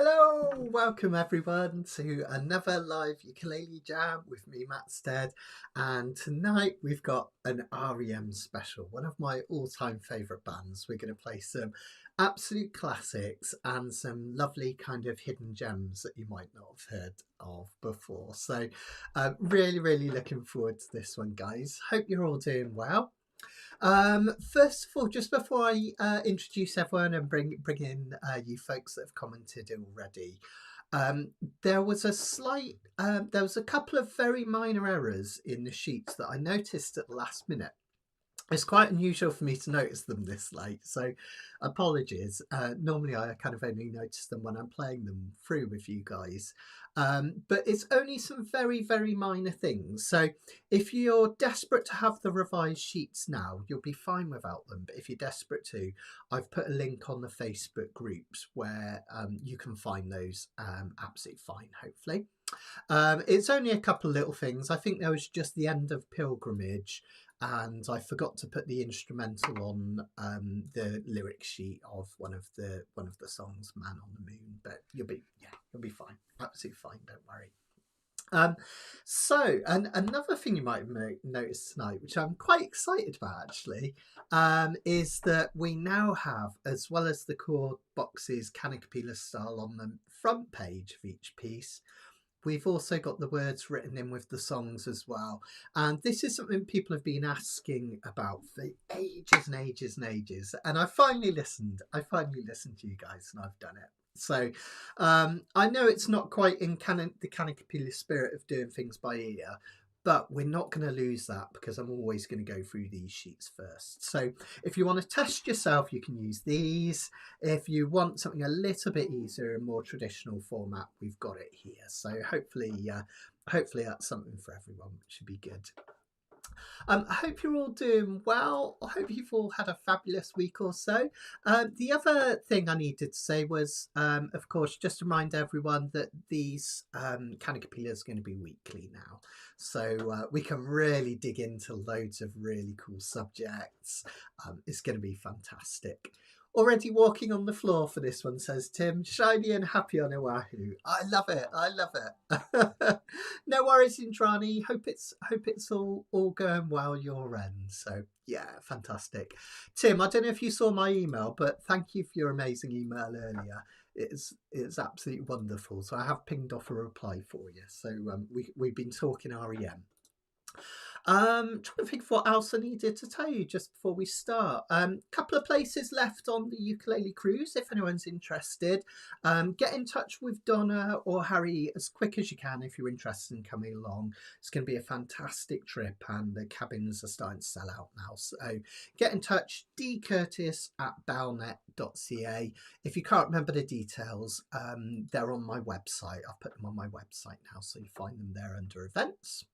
Hello, welcome everyone to another live ukulele jam with me, Matt Stead. And tonight we've got an REM special, one of my all-time favourite bands. We're going to play some absolute classics and some lovely kind of hidden gems that you might not have heard of before. So really looking forward to this one, guys. Hope you're all doing well. First of all, just before I introduce everyone and bring in you folks that have commented already, there was a couple of very minor errors in the sheets that I noticed at the last minute. It's quite unusual for me to notice them this late, so apologies. Normally I kind of only notice them when I'm playing them through with you guys. But it's only some very minor things. So if you're desperate to have the revised sheets now, you'll be fine without them. But if you're desperate to, I've put a link on the Facebook groups where you can find those absolutely fine, hopefully. It's only a couple of little things. I think there was just the end of Pilgrimage, and I forgot to put the instrumental on the lyric sheet of one of the songs, "Man on the Moon." But you'll be fine, absolutely fine. Don't worry. And another thing you might have noticed tonight, which I'm quite excited about actually, is that we now have, as well as the chord boxes Kanikapila style on the front page of each piece, we've also got the words written in with the songs as well. And this is something people have been asking about for ages and ages and ages. And I finally listened to you guys, and I've done it. So I know it's not quite in the Kanikapila spirit of doing things by ear, but we're not going to lose that because I'm always going to go through these sheets first. So if you want to test yourself, you can use these. If you want something a little bit easier and more traditional format, we've got it here. So hopefully that's something for everyone, which should be good. I hope you're all doing well. I hope you've all had a fabulous week or so. The other thing I needed to say was, of course, just to remind everyone that these Kanikapila is going to be weekly now. So we can really dig into loads of really cool subjects. It's going to be fantastic. Already walking on the floor for this one, says Tim. Shiny and happy on Oahu. I love it. No worries, Indrani. Hope it's all going well your end. So yeah, fantastic. Tim, I don't know if you saw my email, but thank you for your amazing email earlier. It's absolutely wonderful. So I have pinged off a reply for you. So we've been talking REM. Trying to think of what else I needed to tell you just before we start. Couple of places left on the ukulele cruise if anyone's interested. Get in touch with Donna or Harry as quick as you can if you're interested in coming along. It's going to be a fantastic trip, and the cabins are starting to sell out now. So get in touch, dcurtis@bellnet.ca. If you can't remember the details, they're on my website. I've put them on my website now, so you find them there under events.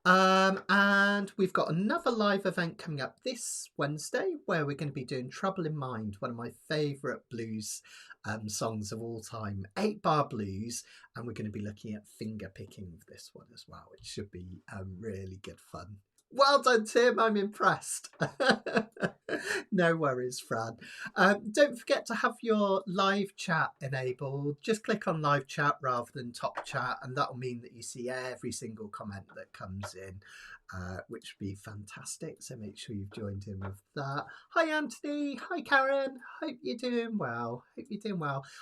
And we've got another live event coming up this Wednesday where we're going to be doing Trouble in Mind, one of my favourite blues songs of all time, 8-bar blues, and we're going to be looking at finger picking with this one as well, which should be really good fun. Well done, Tim. I'm impressed. No worries, Fran. Don't forget to have your live chat enabled. Just click on live chat rather than top chat, and that'll mean that you see every single comment that comes in, which would be fantastic. So make sure you've joined in with that. Hi, Anthony. Hi, Karen. Hope you're doing well.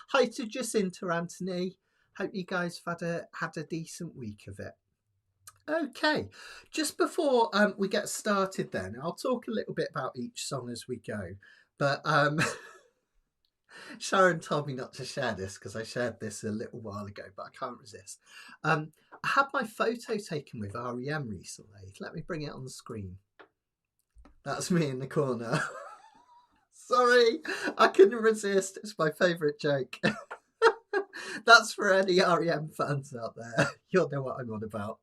Hi to Jacinta, Anthony. Hope you guys have had a decent week of it. Okay, just before we get started then, I'll talk a little bit about each song as we go. But Sharon told me not to share this because I shared this a little while ago, but I can't resist. I had my photo taken with REM recently. Let me bring it on the screen. That's me in the corner. Sorry, I couldn't resist. It's my favourite joke. That's for any REM fans out there. You'll know what I'm on about.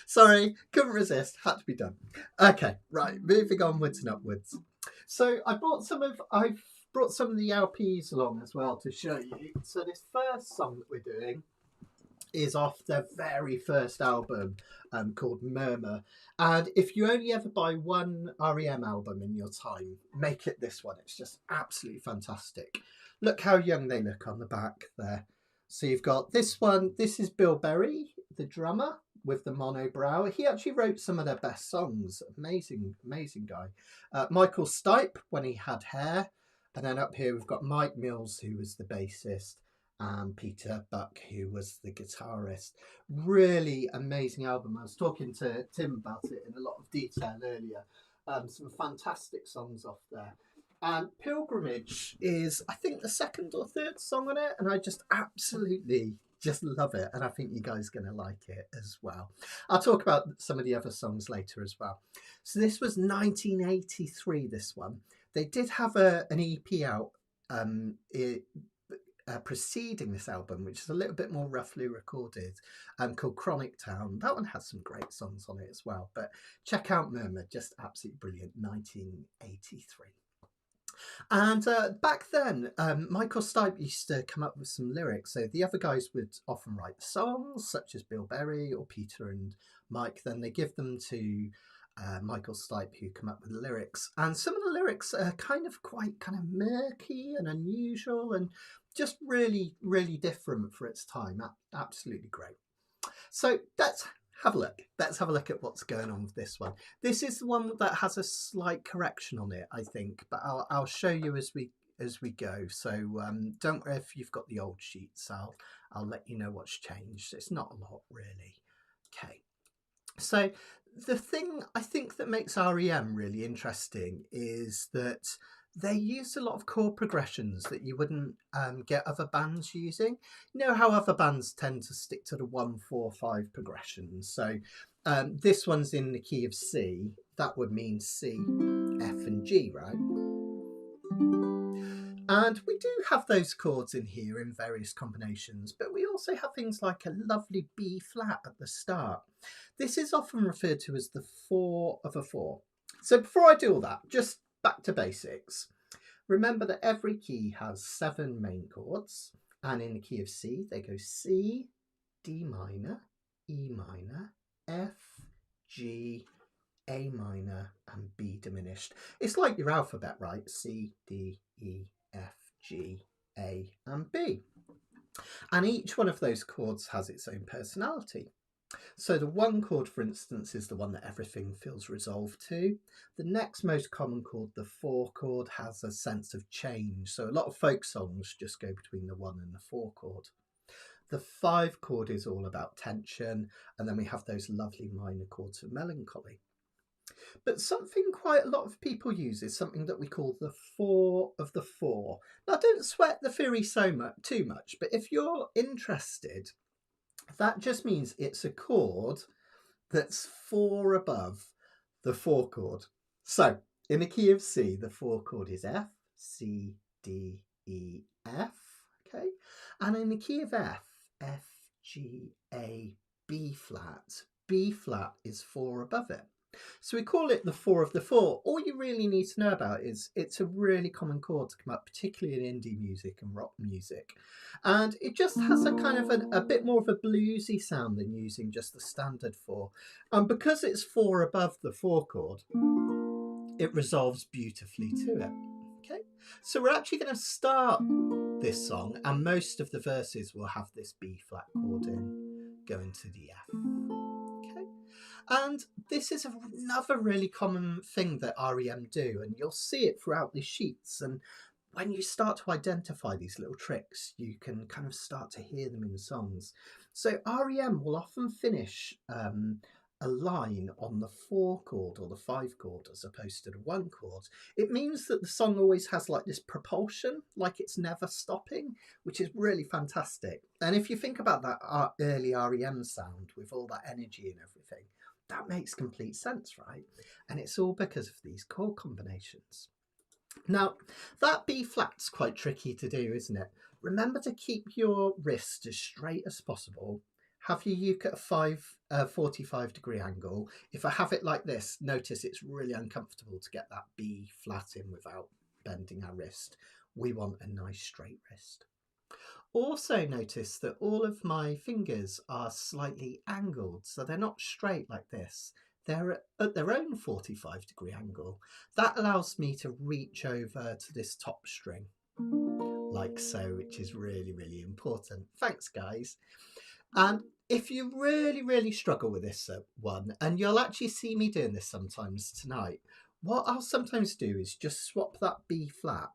Sorry, couldn't resist, had to be done. Okay, right, moving onwards and upwards. So I've brought some of the LPs along as well to show you. So this first song that we're doing is off their very first album called Murmur. And if you only ever buy one REM album in your time, make it this one. It's just absolutely fantastic. Look how young they look on the back there. So you've got this one. This is Bill Berry, the drummer with the mono brow. He actually wrote some of their best songs. Amazing, amazing guy. Michael Stipe when he had hair. And then up here we've got Mike Mills, who was the bassist, and Peter Buck, who was the guitarist. Really amazing album. I was talking to Tim about it in a lot of detail earlier. Some fantastic songs off there. And Pilgrimage is, I think, the second or third song on it, and I just absolutely just love it, and I think you guys are going to like it as well. I'll talk about some of the other songs later as well. So this was 1983, this one. They did have an EP out preceding this album, which is a little bit more roughly recorded, called Chronic Town. That one has some great songs on it as well, but check out Murmur, just absolutely brilliant, 1983. And back then, Michael Stipe used to come up with some lyrics. So the other guys would often write songs, such as Bill Berry or Peter and Mike. Then they give them to Michael Stipe, who come up with the lyrics. And some of the lyrics are quite murky and unusual and just really, really different for its time. Absolutely great. So let's have a look. Let's have a look at what's going on with this one. This is the one that has a slight correction on it, I think, but I'll show you as we go. So don't worry if you've got the old sheets. I'll let you know what's changed. It's not a lot really. Okay. So the thing I think that makes REM really interesting is that they use a lot of chord progressions that you wouldn't get other bands using. You know how other bands tend to stick to the 1-4-5 progression. So this one's in the key of C. That would mean C, F and G, right? And we do have those chords in here in various combinations, but we also have things like a lovely B flat at the start. This is often referred to as the 4 of a 4. So before I do all that, just back to basics. Remember that every key has 7 main chords, and in the key of C, they go C, D minor, E minor, F, G, A minor, and B diminished. It's like your alphabet, right? C, D, E, F, G, A, and B. And each one of those chords has its own personality. So the 1 chord, for instance, is the one that everything feels resolved to. The next most common chord, the 4 chord, has a sense of change. So a lot of folk songs just go between the 1 and the 4 chord. The 5 chord is all about tension, and then we have those lovely minor chords of melancholy. But something quite a lot of people use is something that we call the 4 of the 4. Now, don't sweat the theory too much, but if you're interested, that just means it's a chord that's 4 above the 4 chord. So in the key of C, the 4 chord is F, C, D, E, F. Okay. And in the key of F, F, G, A, B flat. B flat is 4 above it. So we call it the 4 of the 4. All you really need to know about is it's a really common chord to come up, particularly in indie music and rock music. And it just has a kind of a bit more of a bluesy sound than using just the standard 4. And because it's 4 above the 4 chord, it resolves beautifully to it. Okay, so we're actually going to start this song, and most of the verses will have this B flat chord in, going to the F. And this is another really common thing that REM do, and you'll see it throughout the sheets. And when you start to identify these little tricks, you can kind of start to hear them in songs. So REM will often finish a line on the 4 chord or the 5 chord as opposed to the 1 chord. It means that the song always has like this propulsion, like it's never stopping, which is really fantastic. And if you think about that early REM sound with all that energy and everything, that makes complete sense, right? And it's all because of these chord combinations. Now, that B flat's quite tricky to do, isn't it? Remember to keep your wrist as straight as possible. Have your uke at a 45-degree angle. If I have it like this, notice it's really uncomfortable to get that B flat in without bending our wrist. We want a nice straight wrist. Also notice that all of my fingers are slightly angled, so they're not straight like this. They're at their own 45-degree angle. That allows me to reach over to this top string like so, which is really, really important. Thanks, guys. And if you really, really struggle with this one, and you'll actually see me doing this sometimes tonight, what I'll sometimes do is just swap that B flat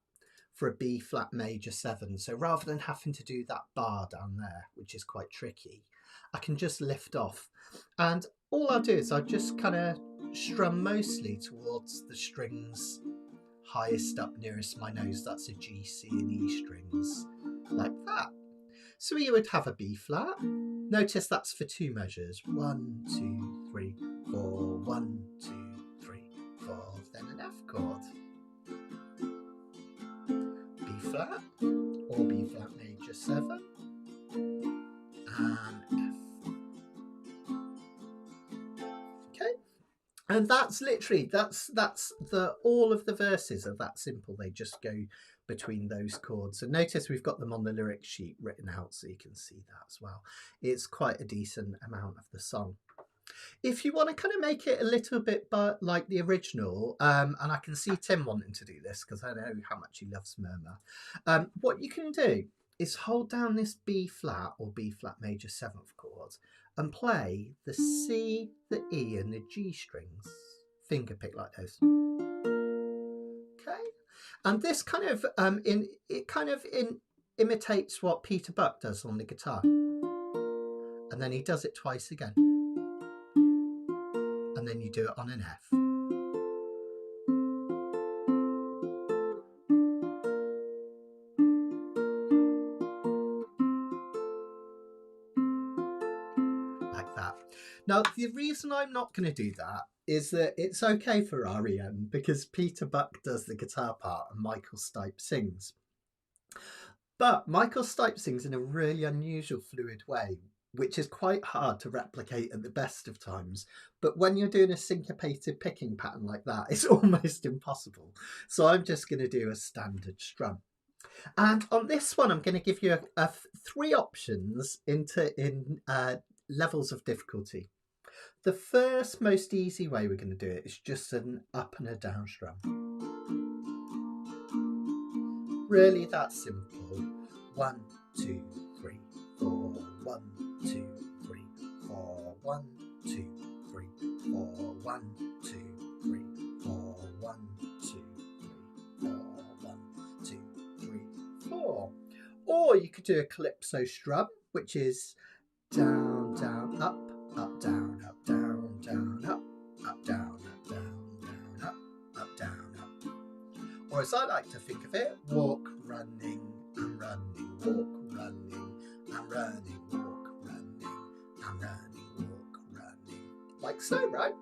for a B flat major 7. So rather than having to do that bar down there, which is quite tricky, I can just lift off. And all I'll do is I'll just kind of strum mostly towards the strings highest up nearest my nose. That's a G, C and E strings, like that. So you would have a B flat. Notice that's for 2 measures. 1, 2, 3, 4, 1, 2, 3, 4, then an F chord. B flat or B flat major 7 and F. Okay, and that's literally all of the verses are that simple. They just go between those chords. And notice we've got them on the lyric sheet written out so you can see that as well. It's quite a decent amount of the song. If you want to kind of make it a little bit like the original, and I can see Tim wanting to do this because I know how much he loves Murmur, what you can do is hold down this B flat or B flat major 7th chord and play the C, the E and the G strings, finger pick like those. Okay, and this kind of imitates what Peter Buck does on the guitar, and then he does it twice again, and then you do it on an F. Like that. Now, the reason I'm not going to do that is that it's okay for REM because Peter Buck does the guitar part and Michael Stipe sings. But Michael Stipe sings in a really unusual fluid way, which is quite hard to replicate at the best of times. But when you're doing a syncopated picking pattern like that, it's almost impossible. So I'm just going to do a standard strum. And on this one, I'm going to give you 3 options in levels of difficulty. The first most easy way we're going to do it is just an up and a down strum. Really that simple. 1, 2, 3, 4, 1, 2, 3, 4, 1, 2, 3, 4, 1, 2, 3, 4, 1, 2, 3, 4, 1, 2, 3, 4. Or you could do a calypso strum, which is down, down, up, up, down, up, down, down, up, up, down, up, down, down, up, down, up. Or as I like to think of it, walk, running, and running, walk, running, and running, walk, running, and running, walk, running. Like so, right?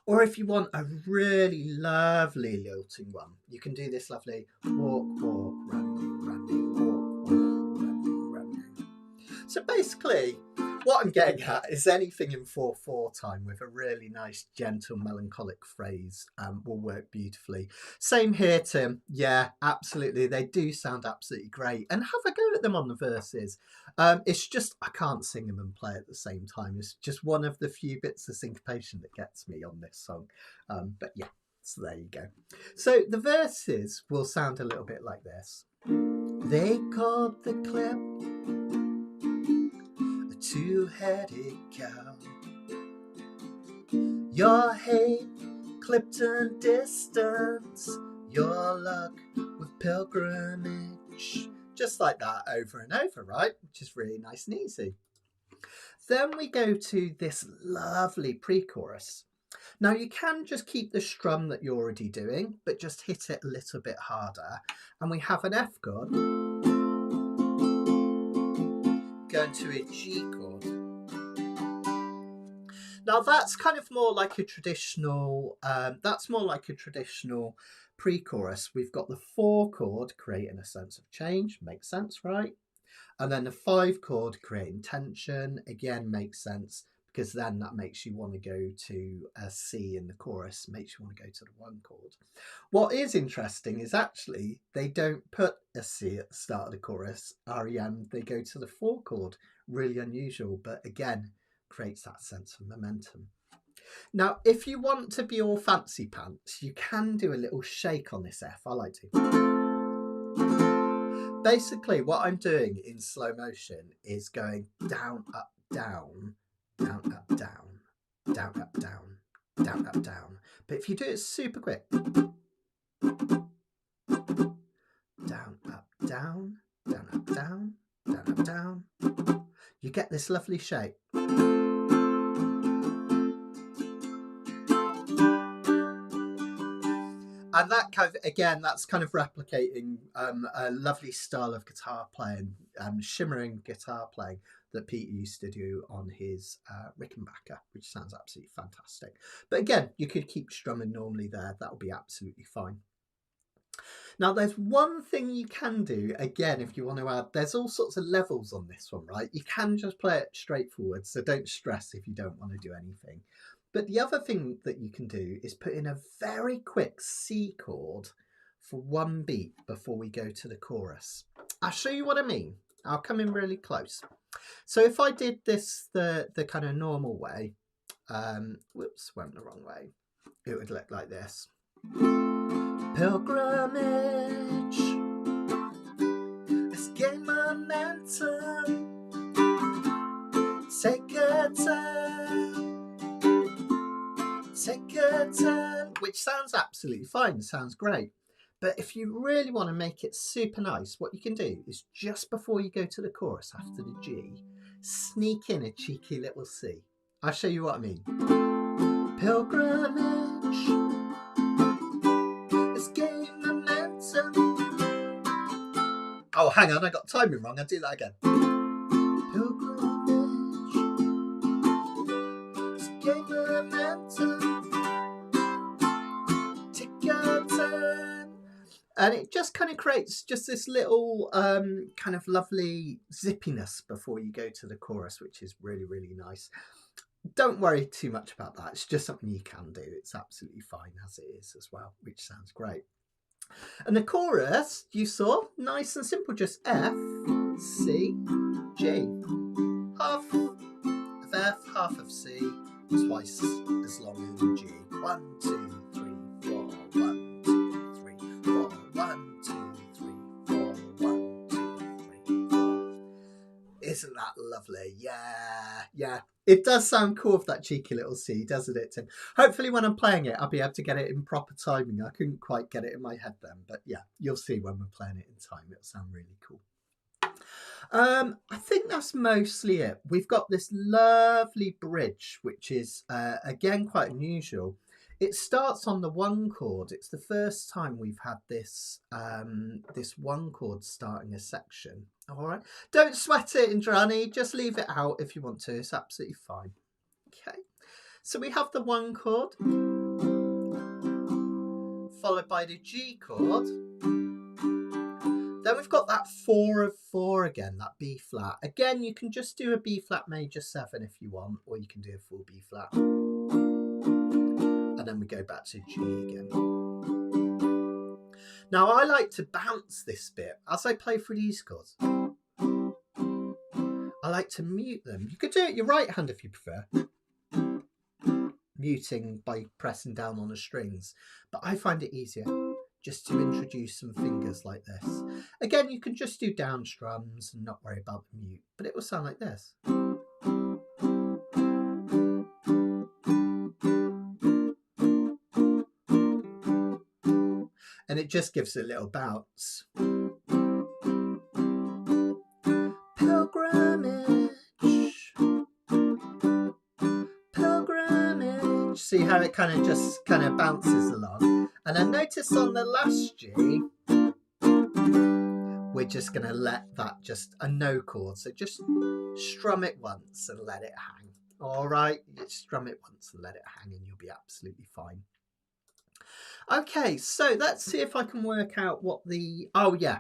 Or if you want a really lovely lilting one, you can do this lovely walk, walk, running, running, walk, walk, running, running. So basically, what I'm getting at is anything in 4/4 time with a really nice, gentle, melancholic phrase will work beautifully. Same here, Tim. Yeah, absolutely. They do sound absolutely great. And have a go at them on the verses. It's just, I can't sing them and play at the same time. It's just one of the few bits of syncopation that gets me on this song. But yeah, so there you go. So the verses will sound a little bit like this. They called the clip two-headed cow. Your hate clipped in distance, your luck with pilgrimage. Just like that over and over, right? Which is really nice and easy. Then we go to this lovely pre-chorus. Now you can just keep the strum that you're already doing, but just hit it a little bit harder. And we have an F chord going to a G chord. Now that's kind of more like a traditional, pre-chorus. We've got the 4 chord creating a sense of change, makes sense, right? And then the 5 chord creating tension, again makes sense, because then that makes you want to go to a C in the chorus, makes you want to go to the 1 chord. What is interesting is actually they don't put a C at the start of the chorus, REM, they go to the 4 chord. Really unusual, but again, creates that sense of momentum. Now, if you want to be all fancy pants, you can do a little shake on this F. I like to. basically what I'm doing in slow motion is going down, up, down, down, up, down, down, up, down, down, up, down. But if you do it super quick, down, up, down, down, up, down, down, up, down, you get this lovely shape. And that kind of, again, that's kind of replicating a lovely style of guitar playing, shimmering guitar playing that Peter used to do on his Rickenbacker, which sounds absolutely fantastic. But again, you could keep strumming normally there. That'll be absolutely fine. Now, there's one thing you can do, again, if you want to add, there's all sorts of levels on this one, right? You can just play it straightforward, so don't stress if you don't want to do anything. But the other thing that you can do is put in a very quick C chord for one beat before we go to the chorus. I'll show you what I mean. I'll come in really close. So if I did this the kind of normal way, whoops, went the wrong way, it would look like this. Pilgrimage, let's gain momentum, take a turn, which sounds absolutely fine, sounds great. But if you really want to make it super nice, what you can do is just before you go to the chorus after the G, sneak in a cheeky little C. I'll show you what I mean. Pilgrimage, let's gain momentum. Oh, hang on, I got timing wrong. I'll do that again. Pilgrimage, let's gain momentum. And it just kind of creates just this little kind of lovely zippiness before you go to the chorus, which is really, really nice. Don't worry too much about that. It's just something you can do. It's absolutely fine as it is as well, which sounds great. And the chorus, you saw, nice and simple, just F, C, G. Half of F, half of C, twice as long as G. 1, 2, 3, 4, 1, 2, 3, 4, 1, 2, 3, 4, 1, 2, 3, 4. Isn't that lovely? Yeah. It does sound cool with that cheeky little C, doesn't it, Tim? Hopefully when I'm playing it, I'll be able to get it in proper timing. I couldn't quite get it in my head then, but yeah, you'll see when we're playing it in time. It'll sound really cool. I think that's mostly it. We've got this lovely bridge, which is, again, quite unusual. It starts on the 1 chord. It's the first time we've had this this 1 chord starting a section. All right. Don't sweat it, Indrani. Just leave it out if you want to. It's absolutely fine. Okay. So we have the 1 chord, followed by the G chord. Then we've got that 4 of 4 again, that B flat. Again, you can just do a B flat major 7 if you want, or you can do a full B flat. And then we go back to G again. Now, I like to bounce this bit as I play through these chords. I like to mute them. You could do it your right hand if you prefer. Muting by pressing down on the strings. But I find it easier just to introduce some fingers like this. Again, you can just do down strums and not worry about the mute, but it will sound like this. And it just gives it a little bounce. Pilgrimage. See how it kind of bounces along. And I notice on the last G, we're just going to let that just a no chord. So just strum it once and let it hang. All right, just strum it once and let it hang and you'll be absolutely fine. Okay, so let's see if I can work out what the... Oh, yeah,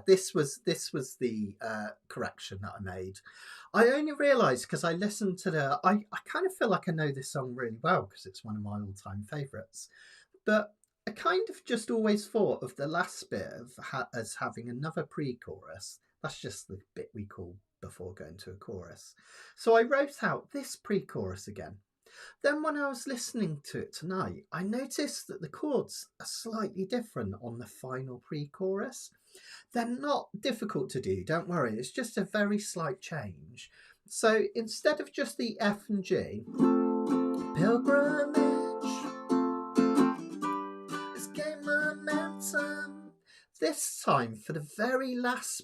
this was the correction that I made. I only realised because I listened to the... I kind of feel like I know this song really well because it's one of my all-time favourites. But I kind of just always thought of the last bit as having another pre-chorus. That's just the bit we call before going to a chorus. So I wrote out this pre-chorus again. Then when I was listening to it tonight, I noticed that the chords are slightly different on the final pre-chorus. They're not difficult to do, don't worry, it's just a very slight change. So instead of just the F and G, pilgrimage, let's gain momentum. This time, for the very last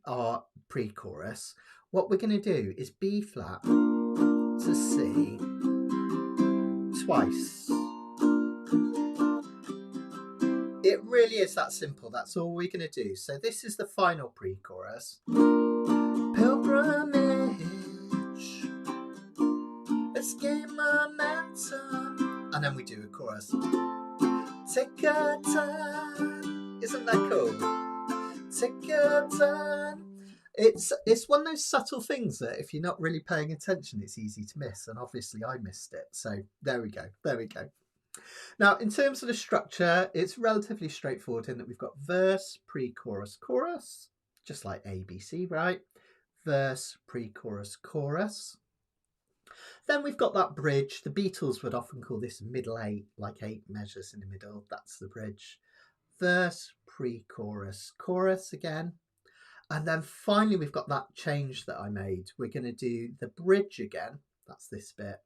our pre-chorus, what we're going to do is B flat to C twice. It really is that simple. That's all we're going to do. So this is the final pre-chorus. Pilgrimage, let's gain momentum. And then we do a chorus. Take a turn. Isn't that cool? Take a turn. It's one of those subtle things that if you're not really paying attention, it's easy to miss. And obviously I missed it. So there we go. There we go. Now, in terms of the structure, it's relatively straightforward in that we've got verse, pre-chorus, chorus, just like ABC, right? Verse, pre-chorus, chorus. Then we've got that bridge. The Beatles would often call this middle eight, like 8 measures in the middle. That's the bridge. Verse, pre-chorus, chorus again. And then finally, we've got that change that I made. We're going to do the bridge again. That's this bit,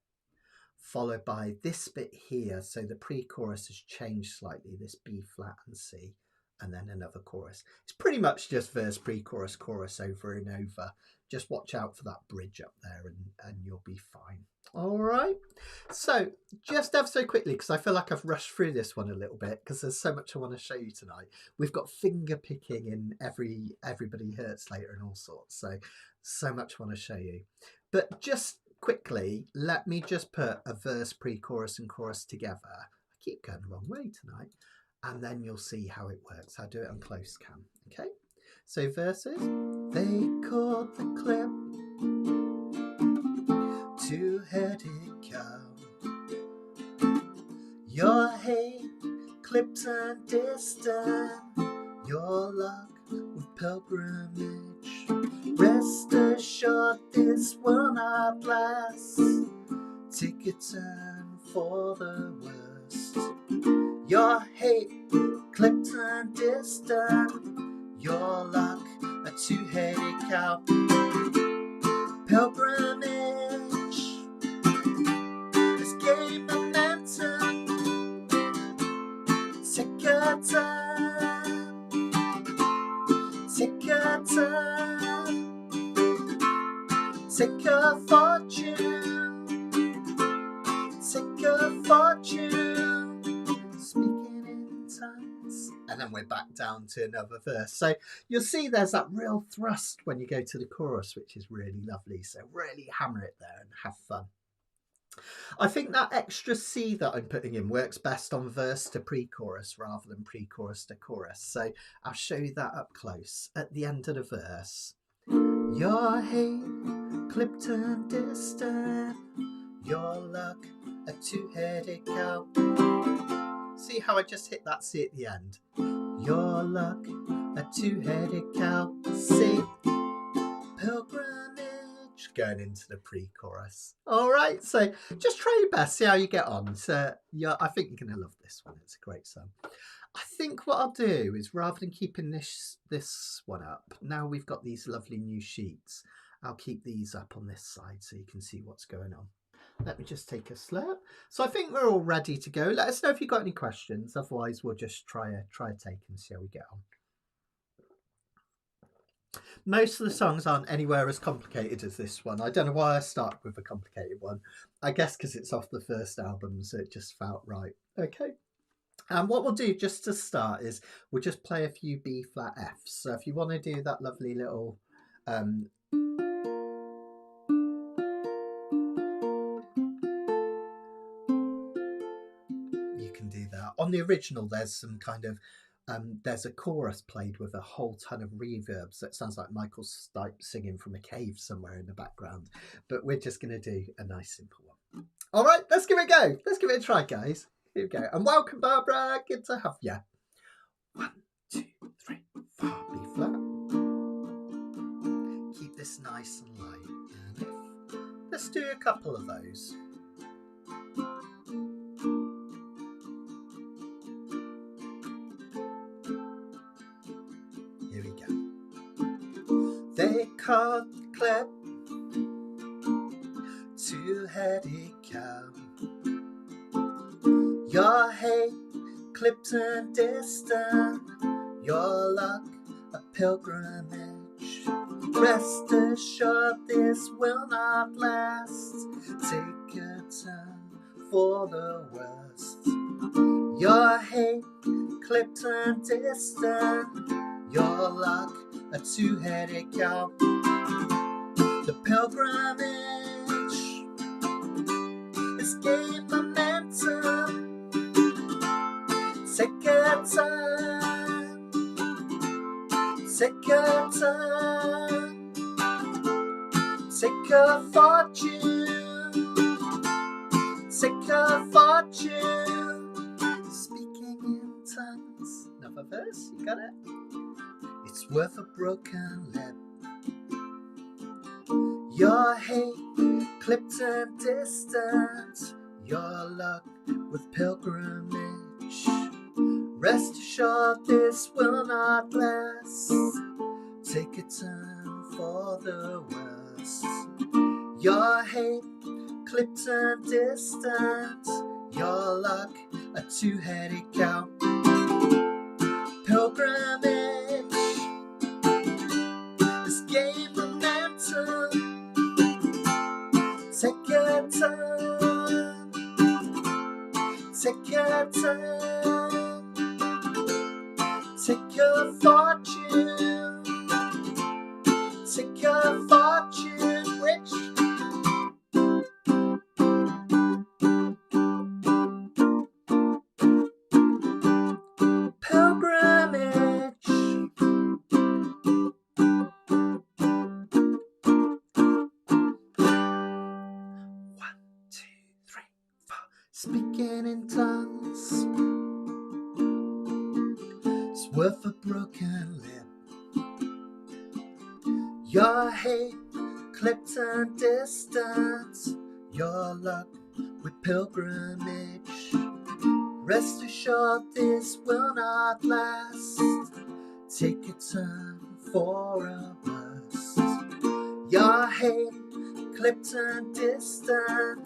followed by this bit here. So the pre-chorus has changed slightly, this B flat and C, and then another chorus. It's pretty much just verse, pre-chorus, chorus over and over. Just watch out for that bridge up there and you'll be fine. All right. So just ever so quickly, because I feel like I've rushed through this one a little bit because there's so much I want to show you tonight. We've got finger picking in Everybody Hurts later and all sorts. So much I want to show you. But just quickly, let me just put a verse, pre-chorus and chorus together. I keep going the wrong way tonight. And then you'll see how it works. I'll do it on close cam. Okay. So verses. They caught the clip, two-headed cow. Your hate clipped and distant, your luck with pilgrimage. Rest assured this will not last. Take a turn for the worst. Your hate clipped and distant, your luck a two-headed cow. Pilgrimage, let's gain momentum. Take a turn, take a turn, take a fortune, take a fortune. Speaking in tongues. And then we're back down to another verse. So you'll see there's that real thrust when you go to the chorus, which is really lovely. So really hammer it there and have fun. I think that extra C that I'm putting in works best on verse to pre-chorus rather than pre-chorus to chorus. So I'll show you that up close at the end of the verse. Your hate clipped and distant, your luck a two-headed cow. See how I just hit that C at the end? Your luck a two-headed cow. C, pilgrimage, going into the pre-chorus. All right, so just try your best, see how you get on. So yeah, I think you're going to love this one. It's a great song. I think what I'll do is, rather than keeping this one up, now we've got these lovely new sheets, I'll keep these up on this side so you can see what's going on. Let me just take a slurp. So I think we're all ready to go. Let us know if you've got any questions. Otherwise, we'll just try a take and see how we get on. Most of the songs aren't anywhere as complicated as this one. I don't know why I started with a complicated one. I guess because it's off the first album, so it just felt right. Okay. And what we'll do just to start is we'll just play a few B flat Fs. So if you want to do that lovely little you can do that. On the original, there's some kind of there's a chorus played with a whole ton of reverb, so it sounds like Michael Stipe singing from a cave somewhere in the background. But we're just going to do a nice simple one. All right, let's give it a go. Let's give it a try, guys. Here we go. And welcome, Barbara. Good to have you. 1, 2, 3, 4, B flat. Keep this nice and light. And lift. Let's do a couple of those. They caught the clip, two-headed cow. Your hate clipped and distant, your luck a pilgrimage. Rest assured this will not last. Take a turn for the worst. Your hate clipped and distant, your luck a two-headed cow. The pilgrimage is gain momentum. Take a turn, take a turn, take a fortune, take a fortune. Speaking in tongues. Another verse, you got it? It's worth a broken lip. Your hate clipped and distant, your luck with pilgrimage. Rest assured this will not last. Take a turn for the worst. Your hate clipped and distant, your luck a two-headed cow. Pilgrimage is gain momentum. Take a turn, take a turn, take a fortune, take a fortune rich. Pilgrimage. Speaking in tongues, it's worth a broken lip. Your hate clipped and distant, your luck with pilgrimage. Rest assured this will not last. Take a turn for a worst. Your hate clipped and distant,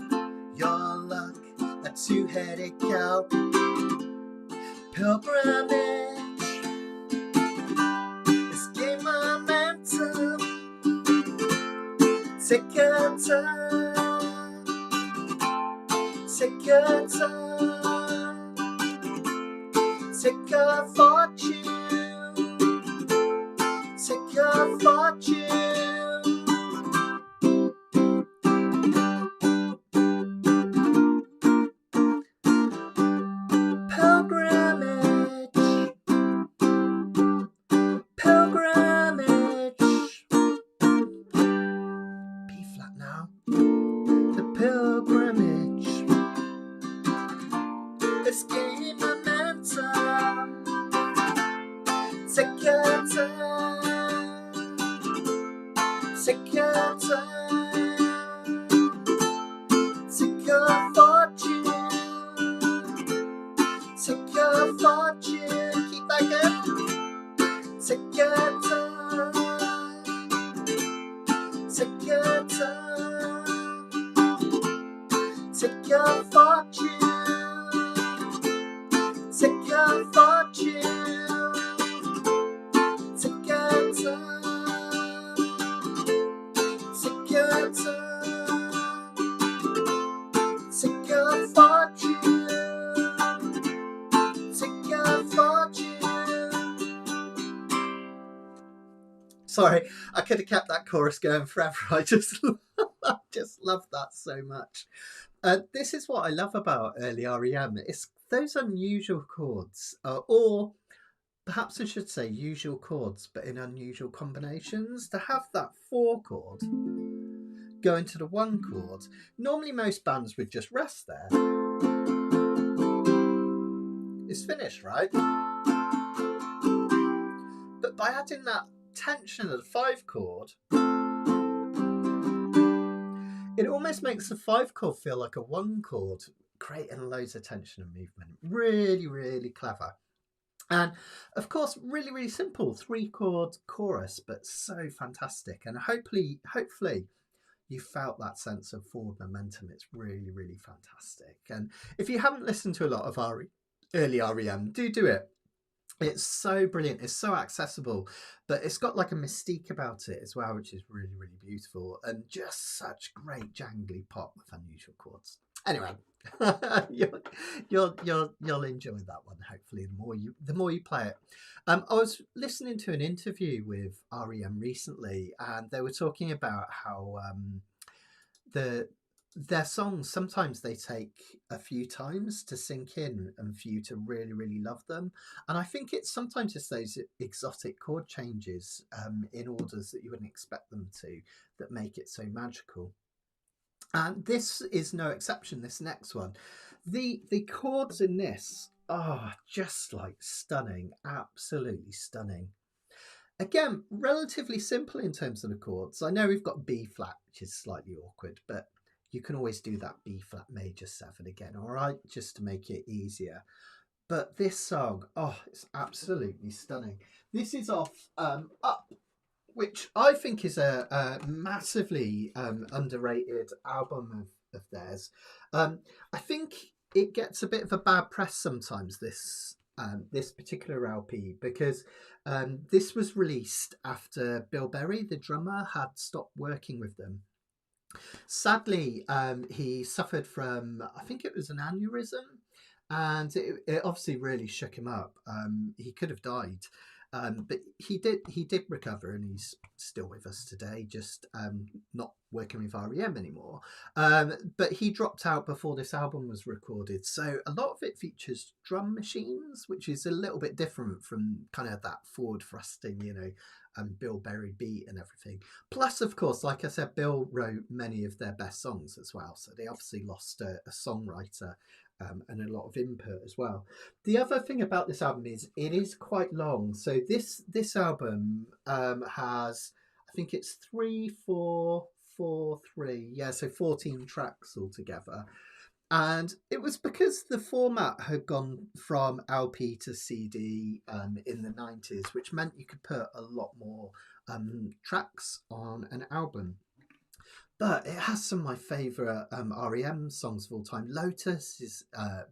your luck a two-headed cow. Pilgrimage is gain momentum. Take a turn, take a turn, take a fortune, take a fortune. It's gain momentum. Take a turn, take a turn, take a fortune, take a fortune. Keep that going. Take a turn, take a turn, take a fortune. Take a fortune, take a turn, take a turn, take a fortune, take a fortune. Sorry, I could have kept that chorus going forever. I just love that so much. This is what I love about early REM. It's those unusual chords, or perhaps I should say usual chords, but in unusual combinations. To have that 4 chord go into the 1 chord, normally most bands would just rest there. It's finished, right? But by adding that tension of the 5 chord, it almost makes the 5 chord feel like a 1 chord, creating loads of tension and movement. Really, really clever. And of course, really, really simple 3 chord chorus, but so fantastic. And hopefully, you felt that sense of forward momentum. It's really, really fantastic. And if you haven't listened to a lot of early REM, do it. It's so brilliant. It's so accessible, but it's got like a mystique about it as well, which is really, really beautiful, and just such great jangly pop with unusual chords. Anyway, you'll enjoy that one. Hopefully, the more you play it. I was listening to an interview with REM recently, and they were talking about how the their songs sometimes they take a few times to sink in and for you to really, really love them. And I think it's sometimes just those exotic chord changes in orders that you wouldn't expect them to that make it so magical. And this is no exception. This next one, the chords in this are just like stunning, absolutely stunning. Again, relatively simple in terms of the chords. I know we've got B flat, which is slightly awkward, but you can always do that B flat major 7 again, all right, just to make it easier. But this song, oh, it's absolutely stunning. This is off Up, which I think is a massively underrated album of theirs. I think it gets a bit of a bad press sometimes, this particular LP, because this was released after Bill Berry, the drummer, had stopped working with them. Sadly, he suffered from, I think it was an aneurysm, and it obviously really shook him up. He could have died, but he did recover, and he's still with us today, just not working with REM anymore. But he dropped out before this album was recorded, so a lot of it features drum machines, which is a little bit different from kind of that forward thrusting, Bill Berry beat and everything. Plus, of course, like I said, Bill wrote many of their best songs as well, so they obviously lost a songwriter and a lot of input as well. The other thing about this album is it is quite long. So this album has, I think it's 3, 4, 4, 3. Yeah, so 14 tracks altogether. And it was because the format had gone from LP to CD in the 90s, which meant you could put a lot more tracks on an album. But it has some of my favourite REM songs of all time. Lotus is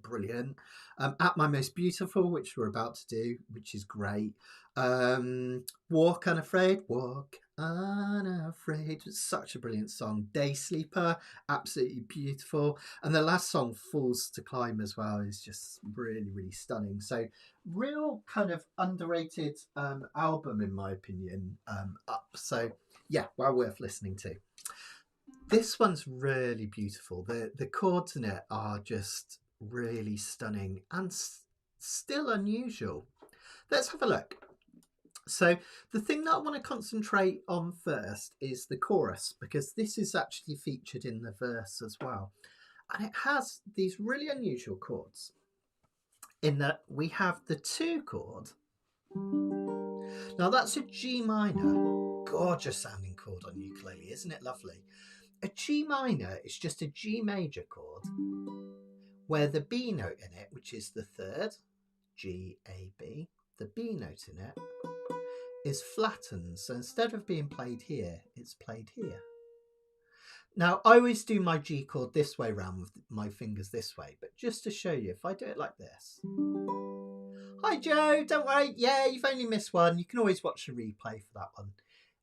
brilliant. At My Most Beautiful, which we're about to do, which is great. Walk Unafraid, Walk Unafraid. It's such a brilliant song. Day Sleeper, absolutely beautiful. And the last song, Falls to Climb, as well, is just really, really stunning. So real kind of underrated album, in my opinion, Up. So yeah, well worth listening to. This one's really beautiful. The chords in it are just really stunning and still unusual. Let's have a look. So the thing that I want to concentrate on first is the chorus, because this is actually featured in the verse as well. And it has these really unusual chords in that we have the 2 chord. Now that's a G minor. Gorgeous sounding chord on ukulele, isn't it lovely? A G minor is just a G major chord where the B note in it, which is the 3rd, G, A, B, the B note in it is flattened. So instead of being played here, it's played here. Now, I always do my G chord this way round with my fingers this way, but just to show you, if I do it like this. Hi, Joe, don't worry. Yeah, you've only missed one. You can always watch the replay for that one.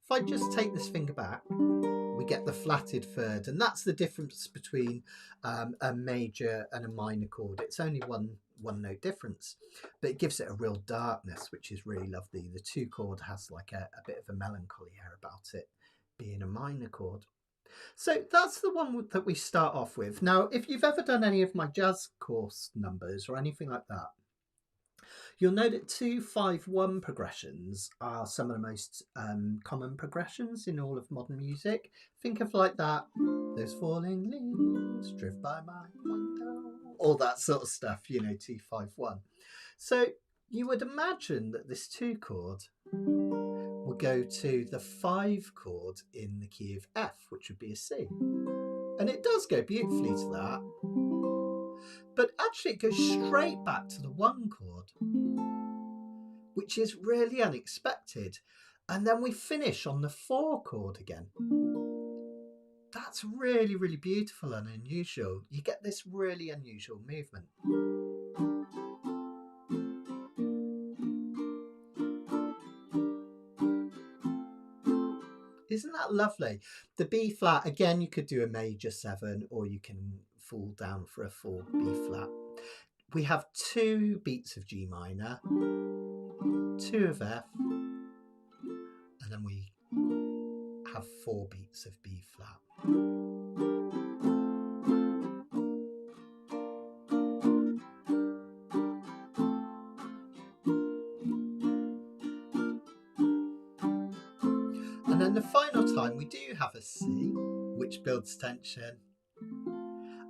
If I just take this finger back, we get the flatted 3rd, and that's the difference between a major and a minor chord. It's only one note difference, but it gives it a real darkness, which is really lovely. The 2 chord has like a bit of a melancholy air about it, being a minor chord. So that's the one that we start off with. Now, if you've ever done any of my jazz course numbers or anything like that, you'll know that 2-5-1 progressions are some of the most common progressions in all of modern music. Think of like that, those falling leaves drift by my window, all that sort of stuff, 2-5-1. So you would imagine that this 2 chord will go to the 5 chord in the key of F, which would be a C. And it does go beautifully to that. But actually it goes straight back to the 1 chord. which is really unexpected. And then we finish on the 4 chord again. That's really, really beautiful and unusual. You get this really unusual movement. Isn't that lovely? The B flat, again, you could do a major 7 or you can fall down for a 4 B flat. We have 2 beats of G minor, 2 of F, and then we have 4 beats of B flat. And then the final time we do have a C, which builds tension.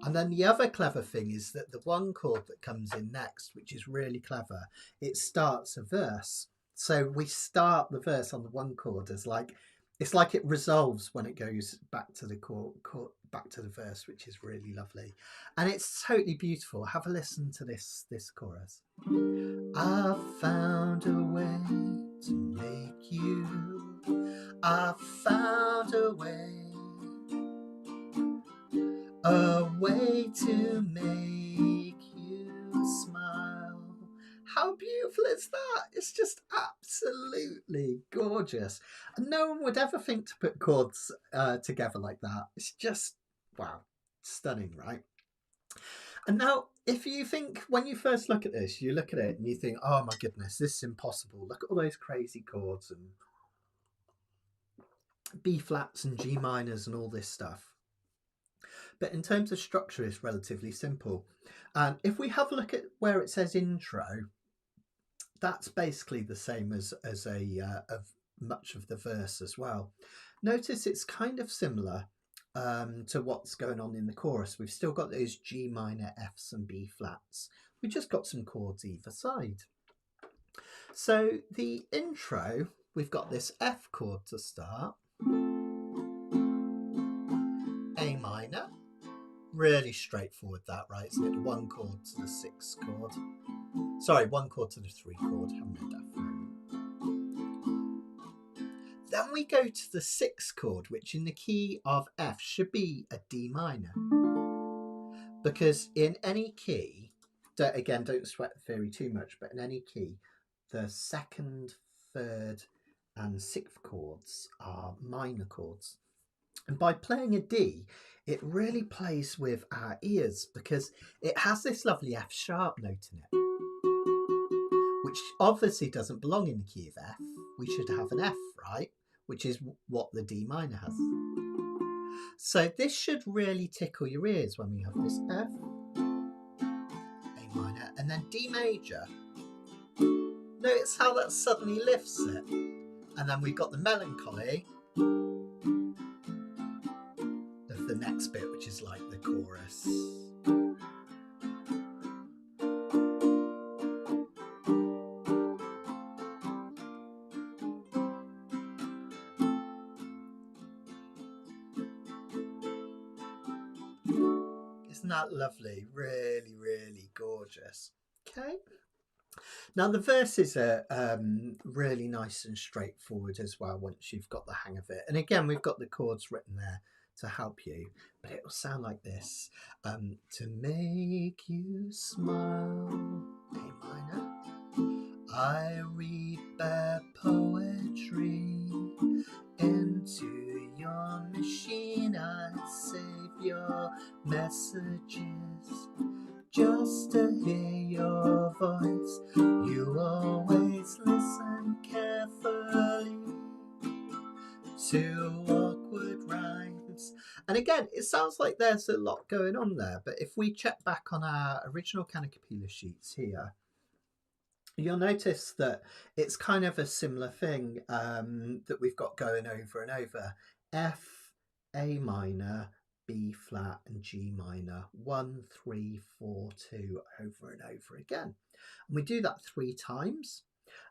And then the other clever thing is that the 1 chord that comes in next, which is really clever, it starts a verse. So we start the verse on the 1 chord as like, it's like it resolves when it goes back to the back to the verse, which is really lovely. And it's totally beautiful. Have a listen to this chorus. I found a way to make you. I found a way to make you smile. How beautiful is that? It's just absolutely gorgeous. And no one would ever think to put chords together like that. It's just, wow, stunning, right? And now, if you think, when you first look at this, you look at it and you think, oh my goodness, this is impossible. Look at all those crazy chords and B flats and G minors and all this stuff. But in terms of structure, it's relatively simple. And if we have a look at where it says intro, that's basically the same as of much of the verse as well. Notice it's kind of similar to what's going on in the chorus. We've still got those G minor, Fs and B flats. We've just got some chords either side. So the intro, we've got this F chord to start. A minor. Really straightforward that, right? Isn't it? 1 chord to the 6th chord. Sorry, 1 chord to the 3 chord. Haven't made that for a moment. Then we go to the 6th chord, which in the key of F should be a D minor. Because in any key, don't sweat the theory too much, but in any key, the 2nd, 3rd and 6th chords are minor chords. And by playing a D, it really plays with our ears because it has this lovely F sharp note in it, which obviously doesn't belong in the key of F. We should have an F, right? Which is what the D minor has. So this should really tickle your ears when we have this F, A minor, and then D major. Notice how that suddenly lifts it. And then we've got the melancholy of the next bit, which is like the chorus. Isn't that lovely? Really, really gorgeous. Okay. Now the verses are really nice and straightforward as well once you've got the hang of it. And again, we've got the chords written there to help you, but it will sound like this. To make you smile, A minor. I read bad poetry into your machine. I save your messages just to hear your voice. You always listen carefully to awkward rhymes. And again, it sounds like there's a lot going on there, but if we check back on our original Kanikapila sheets here, you'll notice that it's kind of a similar thing that we've got going over and over. F, A minor, B flat and G minor, 1, 3, 4, 2, over and over again. And we do that 3 times.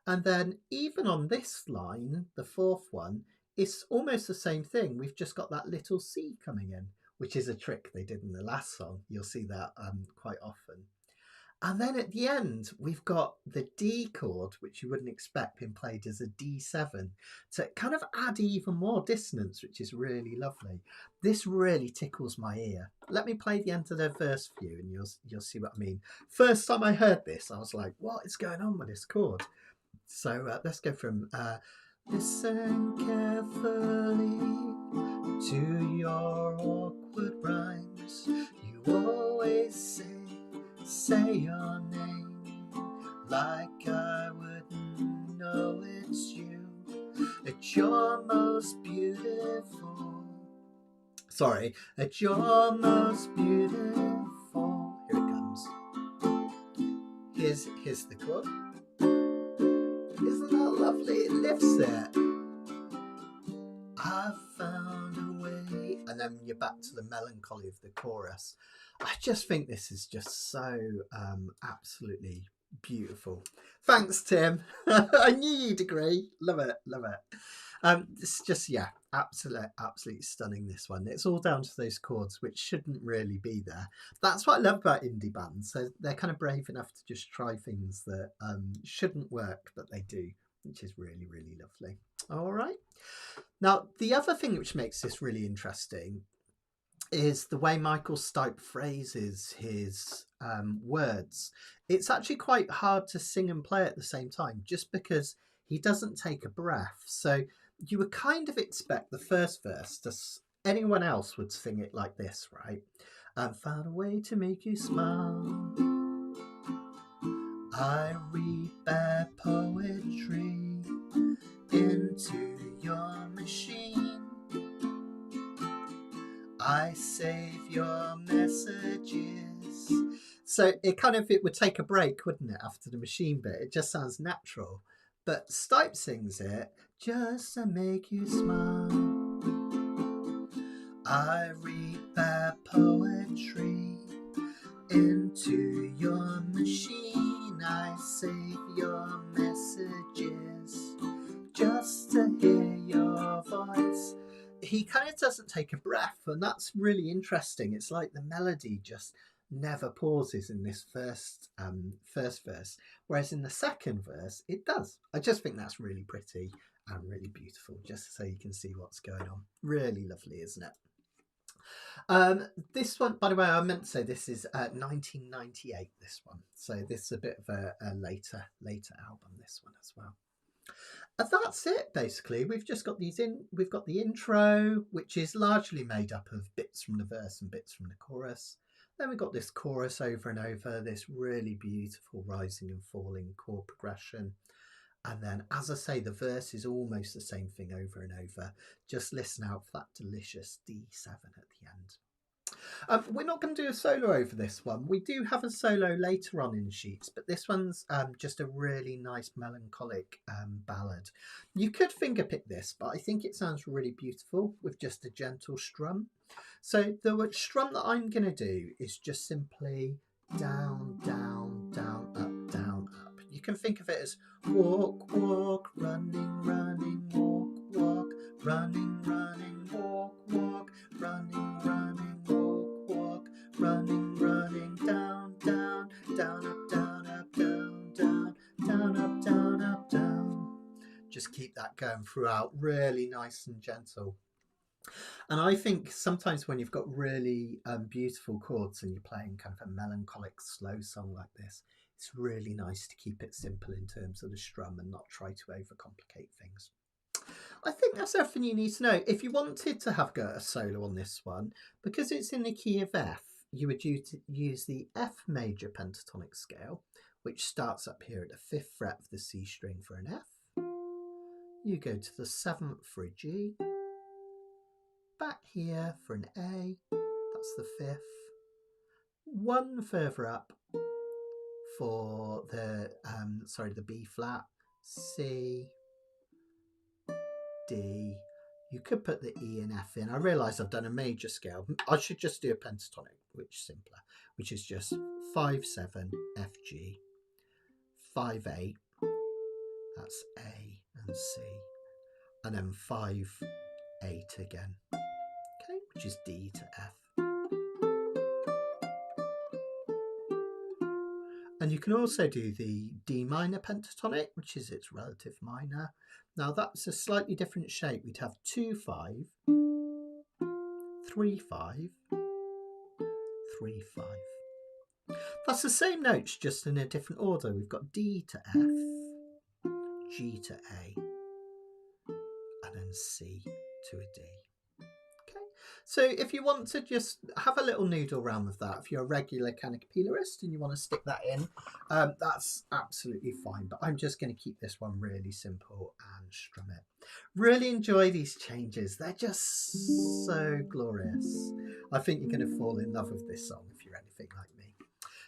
And then even on this line, the 4th one, it's almost the same thing. We've just got that little C coming in, which is a trick they did in the last song. You'll see that quite often. And then at the end, we've got the D chord, which you wouldn't expect being played as a D7, to kind of add even more dissonance, which is really lovely. This really tickles my ear. Let me play the end of the verse for you, and you'll see what I mean. First time I heard this, I was like, what is going on with this chord? So let's go from listen carefully to your awkward rhymes. You always say your name like I wouldn't know it's you. It's your most beautiful. Sorry, it's your most beautiful. Here it comes. Here's the chord. Isn't that lovely? It lifts it. I've found a way. And then you're back to the melancholy of the chorus. I just think this is just so absolutely beautiful. Thanks, Tim. I knew you'd agree. Love it, love it. It's just, yeah, absolutely stunning, this one. It's all down to those chords, which shouldn't really be there. That's what I love about indie bands. So they're kind of brave enough to just try things that shouldn't work, but they do, which is really, really lovely. All right. Now, the other thing which makes this really interesting is the way Michael Stipe phrases his words. It's actually quite hard to sing and play at the same time, just because he doesn't take a breath. So you would kind of expect the first verse to, anyone else would sing it like this, right? Found a way to make you smile. I read bad poetry into your machine. I save your messages. So it would take a break, wouldn't it, after the machine bit? It just sounds natural. But Stipe sings it just to make you smile. I read bad poetry into your machine. I save your messages just to hear your voice. He kind of doesn't take a breath, and that's really interesting. It's like the melody just never pauses in this first verse, whereas in the second verse it does. I just think that's really pretty and really beautiful, just so you can see what's going on. Really lovely, isn't it? This one, by the way, I meant to say this is 1998, this one, so this is a bit of a later album, this one as well. And that's it, basically. We've just got we've got the intro, which is largely made up of bits from the verse and bits from the chorus. Then we've got this chorus over and over, this really beautiful rising and falling chord progression. And then, as I say, the verse is almost the same thing over and over. Just listen out for that delicious D7 at the end. We're not going to do a solo over this one. We do have a solo later on in sheets, but this one's just a really nice melancholic ballad. You could fingerpick this, but I think it sounds really beautiful with just a gentle strum. So the strum that I'm going to do is just simply down, down, down, up, down, up. You can think of it as walk, walk, running, running, walk, walk, running, running, walk, walk, running, running, walk, walk, running, running, down, down, down, up, down, up, down, down, down, up, down, up, down. Just keep that going throughout, really nice and gentle. And I think sometimes when you've got really beautiful chords and you're playing kind of a melancholic slow song like this, it's really nice to keep it simple in terms of the strum and not try to overcomplicate things. I think that's everything you need to know. If you wanted to have a solo on this one, because it's in the key of F, you would use the F major pentatonic scale, which starts up here at the 5th fret of the C string for an F. You go to the 7th for a G, back here for an A, that's the 5th, one further up for the the B flat, C, D. You could put the E and F in. I realise I've done a major scale. I should just do a pentatonic, which is simpler, which is just 5-7 F G, 5-8, that's A and C, and then 5-8 again, okay, which is D to F. And you can also do the D minor pentatonic, which is its relative minor. Now that's a slightly different shape. We'd have 2-5, 3-5, 3-5. That's the same notes, just in a different order. We've got D to F, G to A, and then C to a D. Okay, so if you want to just have a little noodle around with that, if you're a regular Kanikapilist and you want to stick that in, that's absolutely fine. But I'm just going to keep this one really simple and strum it. Really enjoy these changes. They're just so glorious. I think you're going to fall in love with this song if you're anything like me.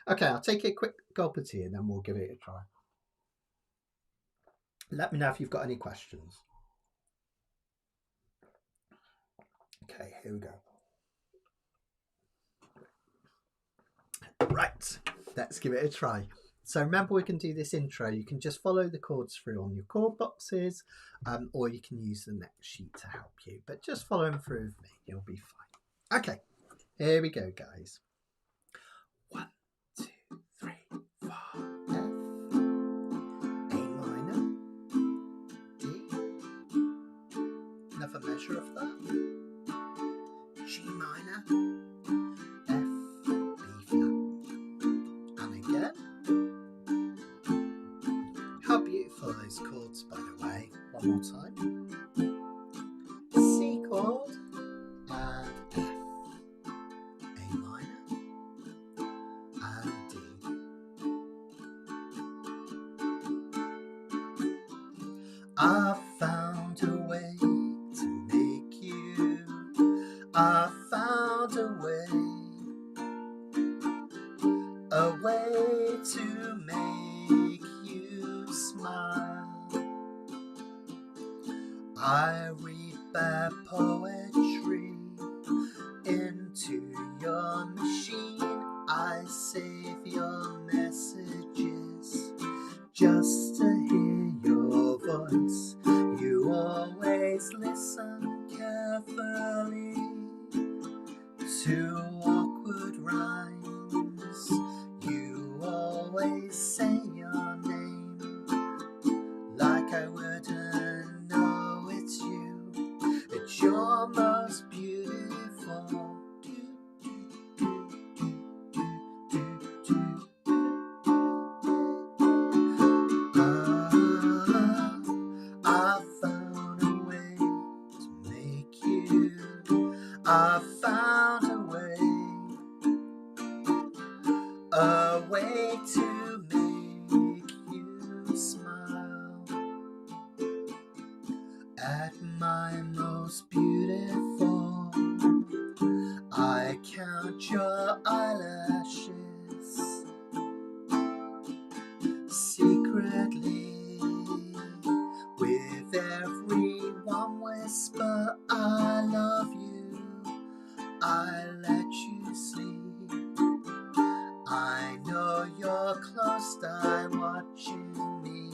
Okay, I'll take a quick gulp of tea and then we'll give it a try. Let me know if you've got any questions. Okay, here we go. Right, let's give it a try. So remember, we can do this intro. You can just follow the chords through on your chord boxes, or you can use the next sheet to help you. But just follow them through with me. You'll be fine. Okay, here we go, guys. 1, 2, 3, 4. F, A minor, D, another measure of that. G minor, F, B flat, and again. How beautiful are those chords, by the way? One more time. C chord and F, A minor and D. I found a way to make you. I found a way to make you smile. I read bad poetry into your machine. I save your messages just to hear your voice. You always listen carefully to awkward rhymes. You always say your name like I wouldn't know it's you. It's your most beautiful. I found a way to make you. I found a way to make you smile. At my most beautiful, I count your eyelashes secretly. With every one whisper, I love you, I let you sleep. I know you're close, I'm watching me,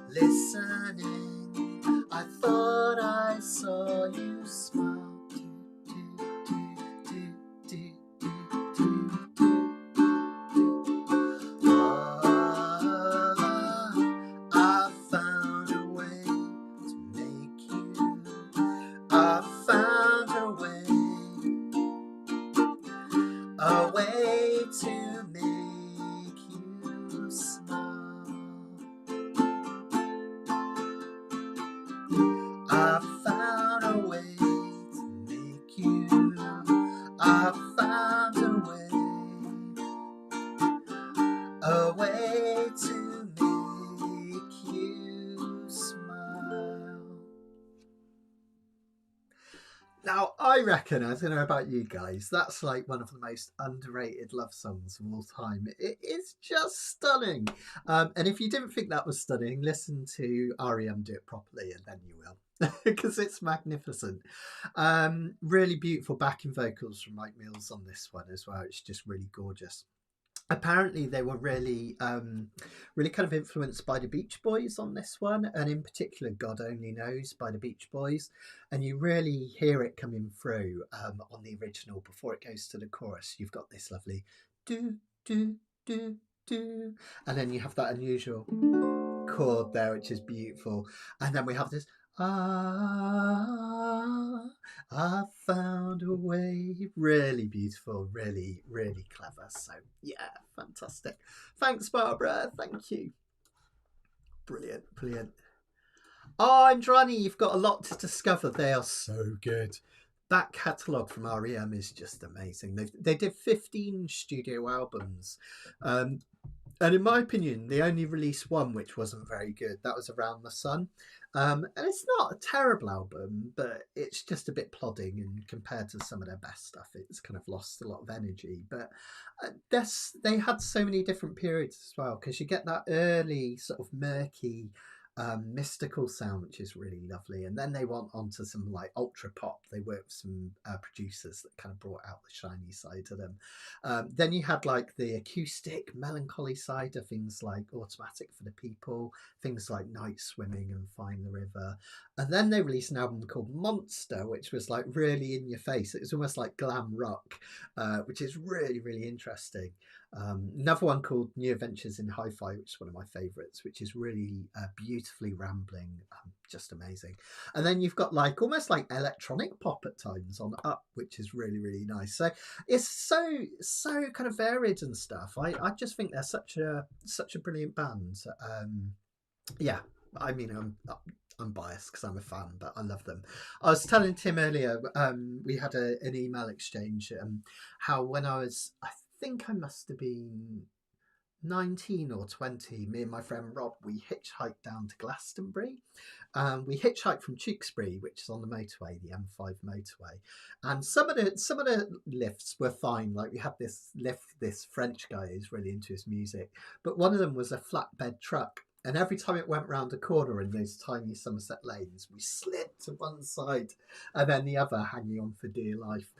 listening. I thought I saw you smile. I found a way to make you. I found a way to make you smile. I found a way to make you. I found a way to make you smile. Now, I reckon, I don't know about you guys, that's like one of the most underrated love songs of all time. It is just stunning. And if you didn't think that was stunning, listen to REM do it properly and then you will, because it's magnificent. Really beautiful backing vocals from Mike Mills on this one as well. It's just really gorgeous. Apparently they were really kind of influenced by the Beach Boys on this one, and in particular God Only Knows by the Beach Boys, and you really hear it coming through on the original before it goes to the chorus. You've got this lovely do do, do, do. And then you have that unusual chord there, which is beautiful. And then we have this, I found a way. Really beautiful, really, really clever. So yeah, fantastic. Thanks, Barbara. Thank you. Brilliant, brilliant. Oh, Andrani, you've got a lot to discover. They are so good. That catalogue from REM is just amazing. They did 15 studio albums. And in my opinion, they only released one which wasn't very good. That was Around the Sun. And it's not a terrible album, but it's just a bit plodding. And compared to some of their best stuff, it's kind of lost a lot of energy. But they had so many different periods as well, because you get that early sort of murky, mystical sound, which is really lovely. And then they went on to some like ultra pop. They worked with some producers that kind of brought out the shiny side to them. Then you had like the acoustic melancholy side of things like Automatic for the People, things like Night Swimming and Find the River. And then they released an album called Monster, which was like really in your face. It was almost like glam rock, which is really, really interesting. Another one called New Adventures in Hi-Fi, which is one of my favourites, which is really beautifully rambling, just amazing. And then you've got like almost like electronic pop at times on Up, which is really, really nice. So it's so kind of varied and stuff. I just think they're such a brilliant band. Yeah, I mean, I'm biased because I'm a fan, but I love them. I was telling Tim earlier, we had an email exchange, how when I think I must have been 19 or 20, me and my friend Rob, we hitchhiked down to Glastonbury. We hitchhiked from Tewkesbury, which is on the motorway, the M5 motorway. And some of the lifts were fine. Like we had this lift, this French guy who's really into his music, but one of them was a flatbed truck. And every time it went round a corner in those tiny Somerset lanes, we slid to one side and then the other, hanging on for dear life.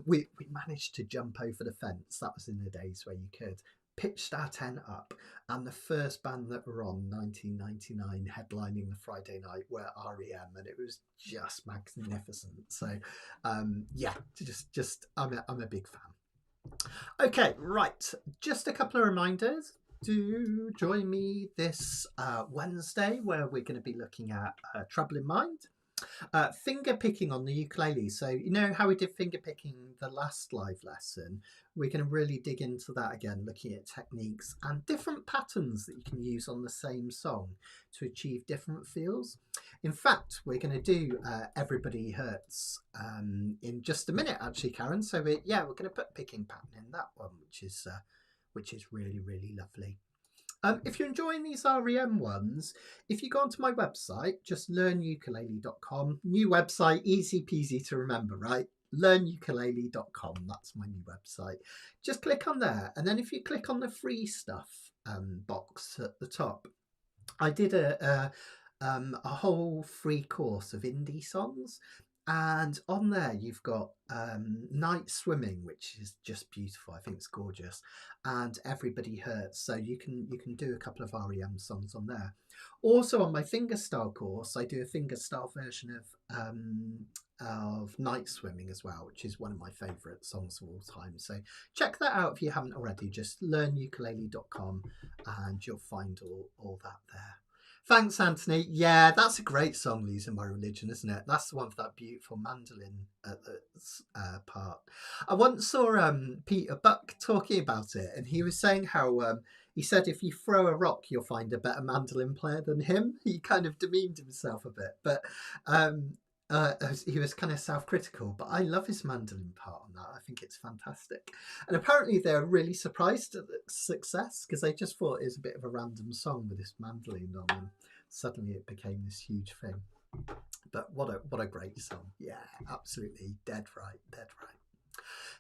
We managed to jump over the fence. That was in the days where you could. Pitched our tent up, and the first band that were on 1999 headlining the Friday night were REM, and it was just magnificent. So yeah, just I'm a big fan. Okay, right, just a couple of reminders. Do join me this Wednesday, where we're going to be looking at Trouble in Mind. Finger picking on the ukulele. So you know how we did finger picking the last live lesson? We're going to really dig into that again, looking at techniques and different patterns that you can use on the same song to achieve different feels. In fact, we're going to do Everybody Hurts in just a minute, actually, Karen. So we're going to put picking pattern in that one, which is really, really lovely. If you're enjoying these REM ones, if you go onto my website, just learnukulele.com, new website, easy peasy to remember, right? Learnukulele.com, that's my new website. Just click on there, and then if you click on the free stuff box at the top, I did a whole free course of indie songs. And on there, you've got Night Swimming, which is just beautiful. I think it's gorgeous. And Everybody Hurts. So you can do a couple of REM songs on there. Also on my fingerstyle course, I do a fingerstyle version of Night Swimming as well, which is one of my favourite songs of all time. So check that out if you haven't already. Just learnukulele.com and you'll find all that there. Thanks, Anthony. Yeah, that's a great song, Losing My Religion, isn't it? That's the one for that beautiful mandolin at the part. I once saw Peter Buck talking about it, and he was saying how he said if you throw a rock, you'll find a better mandolin player than him. He kind of demeaned himself a bit, but he was kind of self-critical, but I love his mandolin part on that. I think it's fantastic. And apparently they're really surprised at the success, because they just thought it was a bit of a random song with this mandolin on, and suddenly it became this huge thing. But what a great song. Yeah, absolutely. Dead right.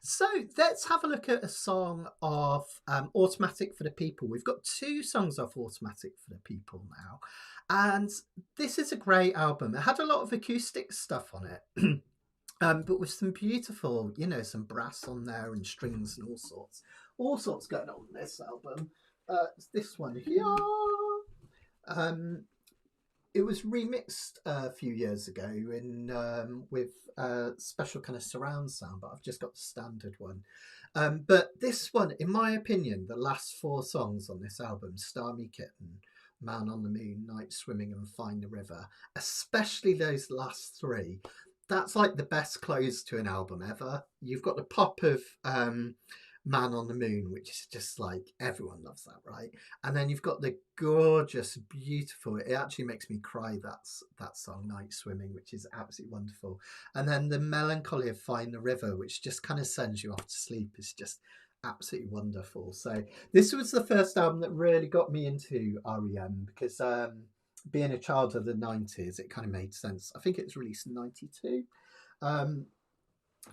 So let's have a look at a song of Automatic for the People. We've got two songs off Automatic for the People now. And this is a great album. It had a lot of acoustic stuff on it, but with some beautiful, some brass on there and strings and all sorts going on this album. This one here. it was remixed a few years ago in with special kind of surround sound, but I've just got the standard one. But this one, in my opinion, the last 4 songs on this album, Starmy Kitten, Man on the Moon, Night Swimming and Find the River, especially those last 3, that's like the best close to an album ever. You've got the pop of Man on the Moon, which is just like, everyone loves that, right? And then you've got the gorgeous, beautiful, it actually makes me cry, that song, Night Swimming, which is absolutely wonderful. And then the melancholy of Find the River, which just kind of sends you off to sleep, is just absolutely wonderful. So this was the first album that really got me into REM, because being a child of the 90s, it kind of made sense. I think it was released in 92.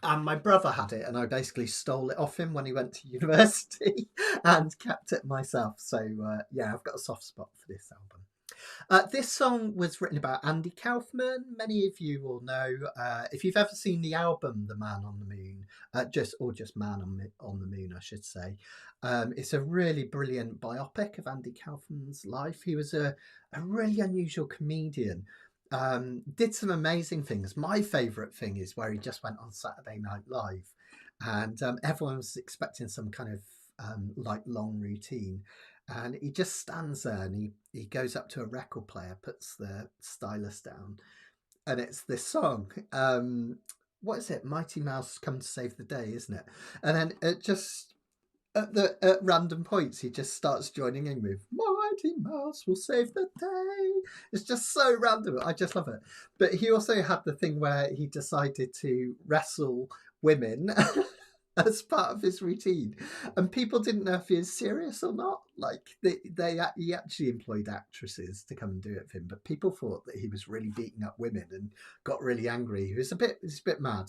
And my brother had it, and I basically stole it off him when he went to university and kept it myself. So yeah, I've got a soft spot for this album. This song was written about Andy Kaufman. Many of you will know, if you've ever seen the album The Man on the Moon, just Man on the Moon, I should say. It's a really brilliant biopic of Andy Kaufman's life. He was a really unusual comedian. Did some amazing things. My favourite thing is where he just went on Saturday Night Live, and everyone was expecting some kind of like long routine, and he just stands there and he goes up to a record player, puts the stylus down, and it's this song. What is it? Mighty Mouse Come to Save the Day, isn't it? And then it just at random points he just starts joining in with Mighty Mouse will save the day. It's just so random. I just love it. But he also had the thing where he decided to wrestle women as part of his routine, and people didn't know if he was serious or not. Like he actually employed actresses to come and do it for him, but people thought that he was really beating up women and got really angry. He was a bit mad.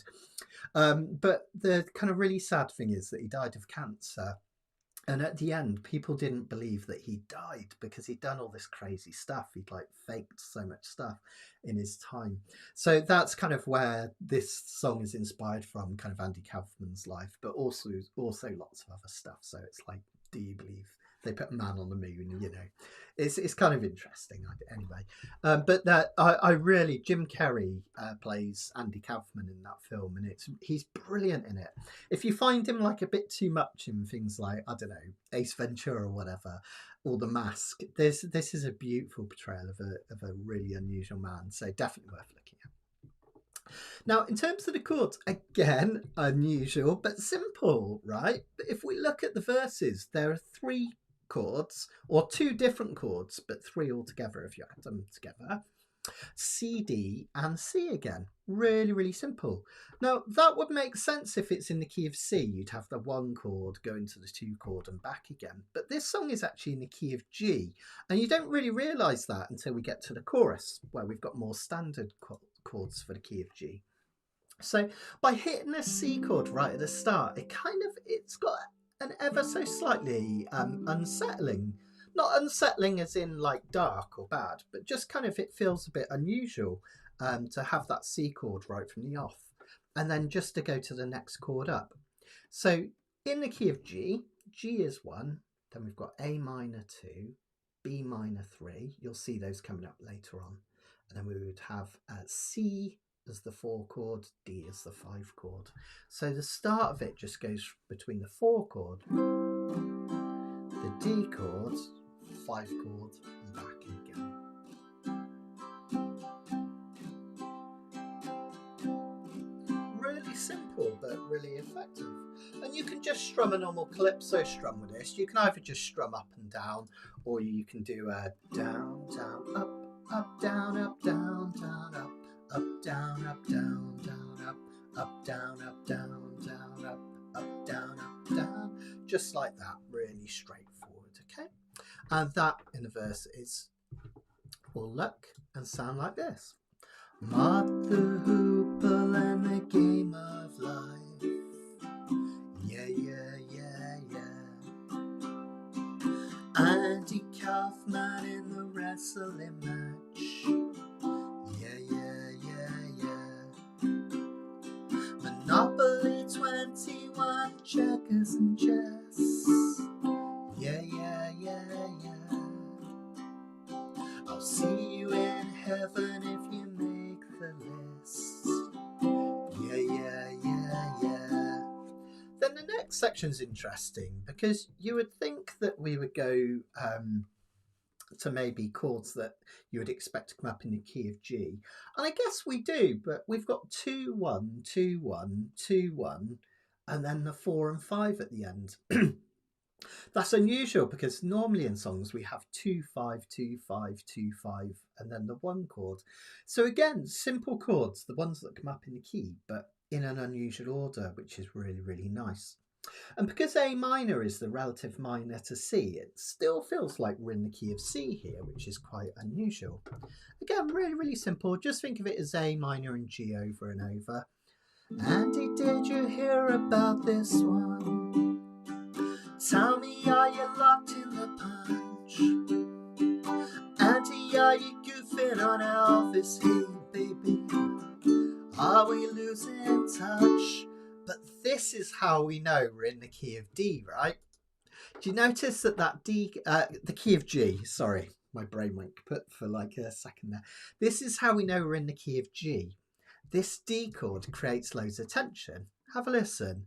But the kind of really sad thing is that he died of cancer. And at the end, people didn't believe that he died because he'd done all this crazy stuff. He'd like faked so much stuff in his time. So that's kind of where this song is inspired from, kind of Andy Kaufman's life, but also lots of other stuff. So it's like, do you believe they put a man on the moon? You know, it's kind of interesting anyway. But I really, Jim Carrey plays Andy Kaufman in that film, and he's brilliant in it. If you find him like a bit too much in things like, I don't know, Ace Ventura or whatever, or The Mask, this is a beautiful portrayal of a really unusual man. So definitely worth looking at. Now, in terms of the chords, again, unusual but simple, right? But if we look at the verses, there are 3 chords, or 2 different chords, but 3 altogether if you add them together. C, D and C again. Really, really simple. Now, that would make sense if it's in the key of C. You'd have the 1 chord going to the 2 chord and back again. But this song is actually in the key of G, and you don't really realise that until we get to the chorus, where we've got more standard chords for the key of G. So by hitting a C chord right at the start, it's got an ever so slightly unsettling, not unsettling as in like dark or bad, but just kind of, it feels a bit unusual to have that C chord right from the off, and then just to go to the next chord up. So in the key of G, G is 1, then we've got A minor 2, B minor 3, you'll see those coming up later on, and then we would have C as the 4 chord, D as the 5 chord. So the start of it just goes between the 4 chord, the D chord, 5 chord, and back again. Really simple, but really effective. And you can just strum a normal calypso strum with this. You can either just strum up and down, or you can do a down, down, up, up, down, up, down, down, up. Up, down, up, down, down, up, up, down, up, down, down, up, down, up, down. Just like that, really straightforward, okay? And that in the verse will look and sound like this. Mark the hoople and the game of life. Yeah, yeah, yeah, yeah. Andy Kaufman in the wrestling match. Monopoly 21, checkers and chess. Yeah, yeah, yeah, yeah. I'll see you in hell. next section's interesting because you would think that we would go to maybe chords that you would expect to come up in the key of G. And I guess we do, but we've got 2, 1, 2, 1, 2, 1, and then the 4 and 5 at the end. That's unusual because normally in songs we have 2, 5, 2, 5, 2, 5, and then the 1 chord. So again, simple chords, the ones that come up in the key, but in an unusual order, which is really, really nice. And because A minor is the relative minor to C, it still feels like we're in the key of C here, which is quite unusual. Again, really, really simple. Just think of it as A minor and G over and over. Andy, did you hear about this one? Tell me, are you locked in the punch? Auntie, are you goofing on Elvis? Hey, baby, are we losing touch? But this is how we know we're in the key of D, right? Do you notice that D, the key of G, sorry, my brain went kaput for like a second there. This is how we know we're in the key of G. This D chord creates loads of tension. Have a listen.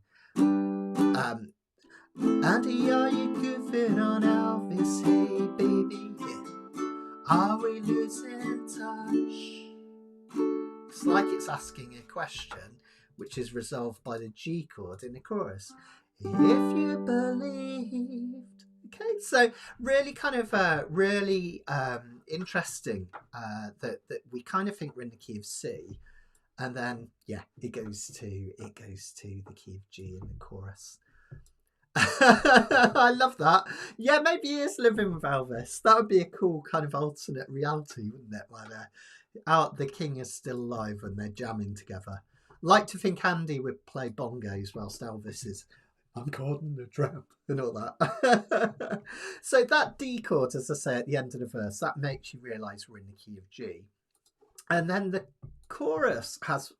Auntie, are you goofing on Elvis? Hey, baby, are we losing touch? It's like it's asking a question, which is resolved by the G chord in the chorus. If you believed. Okay, so really kind of really interesting that we kind of think we're in the key of C, and then yeah, it goes to the key of G in the chorus. I love that. Yeah, maybe he is living with Elvis. That would be a cool kind of alternate reality, wouldn't it? Where the king is still alive and they're jamming together. Like to think Andy would play bongos whilst Elvis is I'm caught in the trap and all that. So that D chord, as I say at the end of the verse, that makes you realise we're in the key of G. And then the chorus has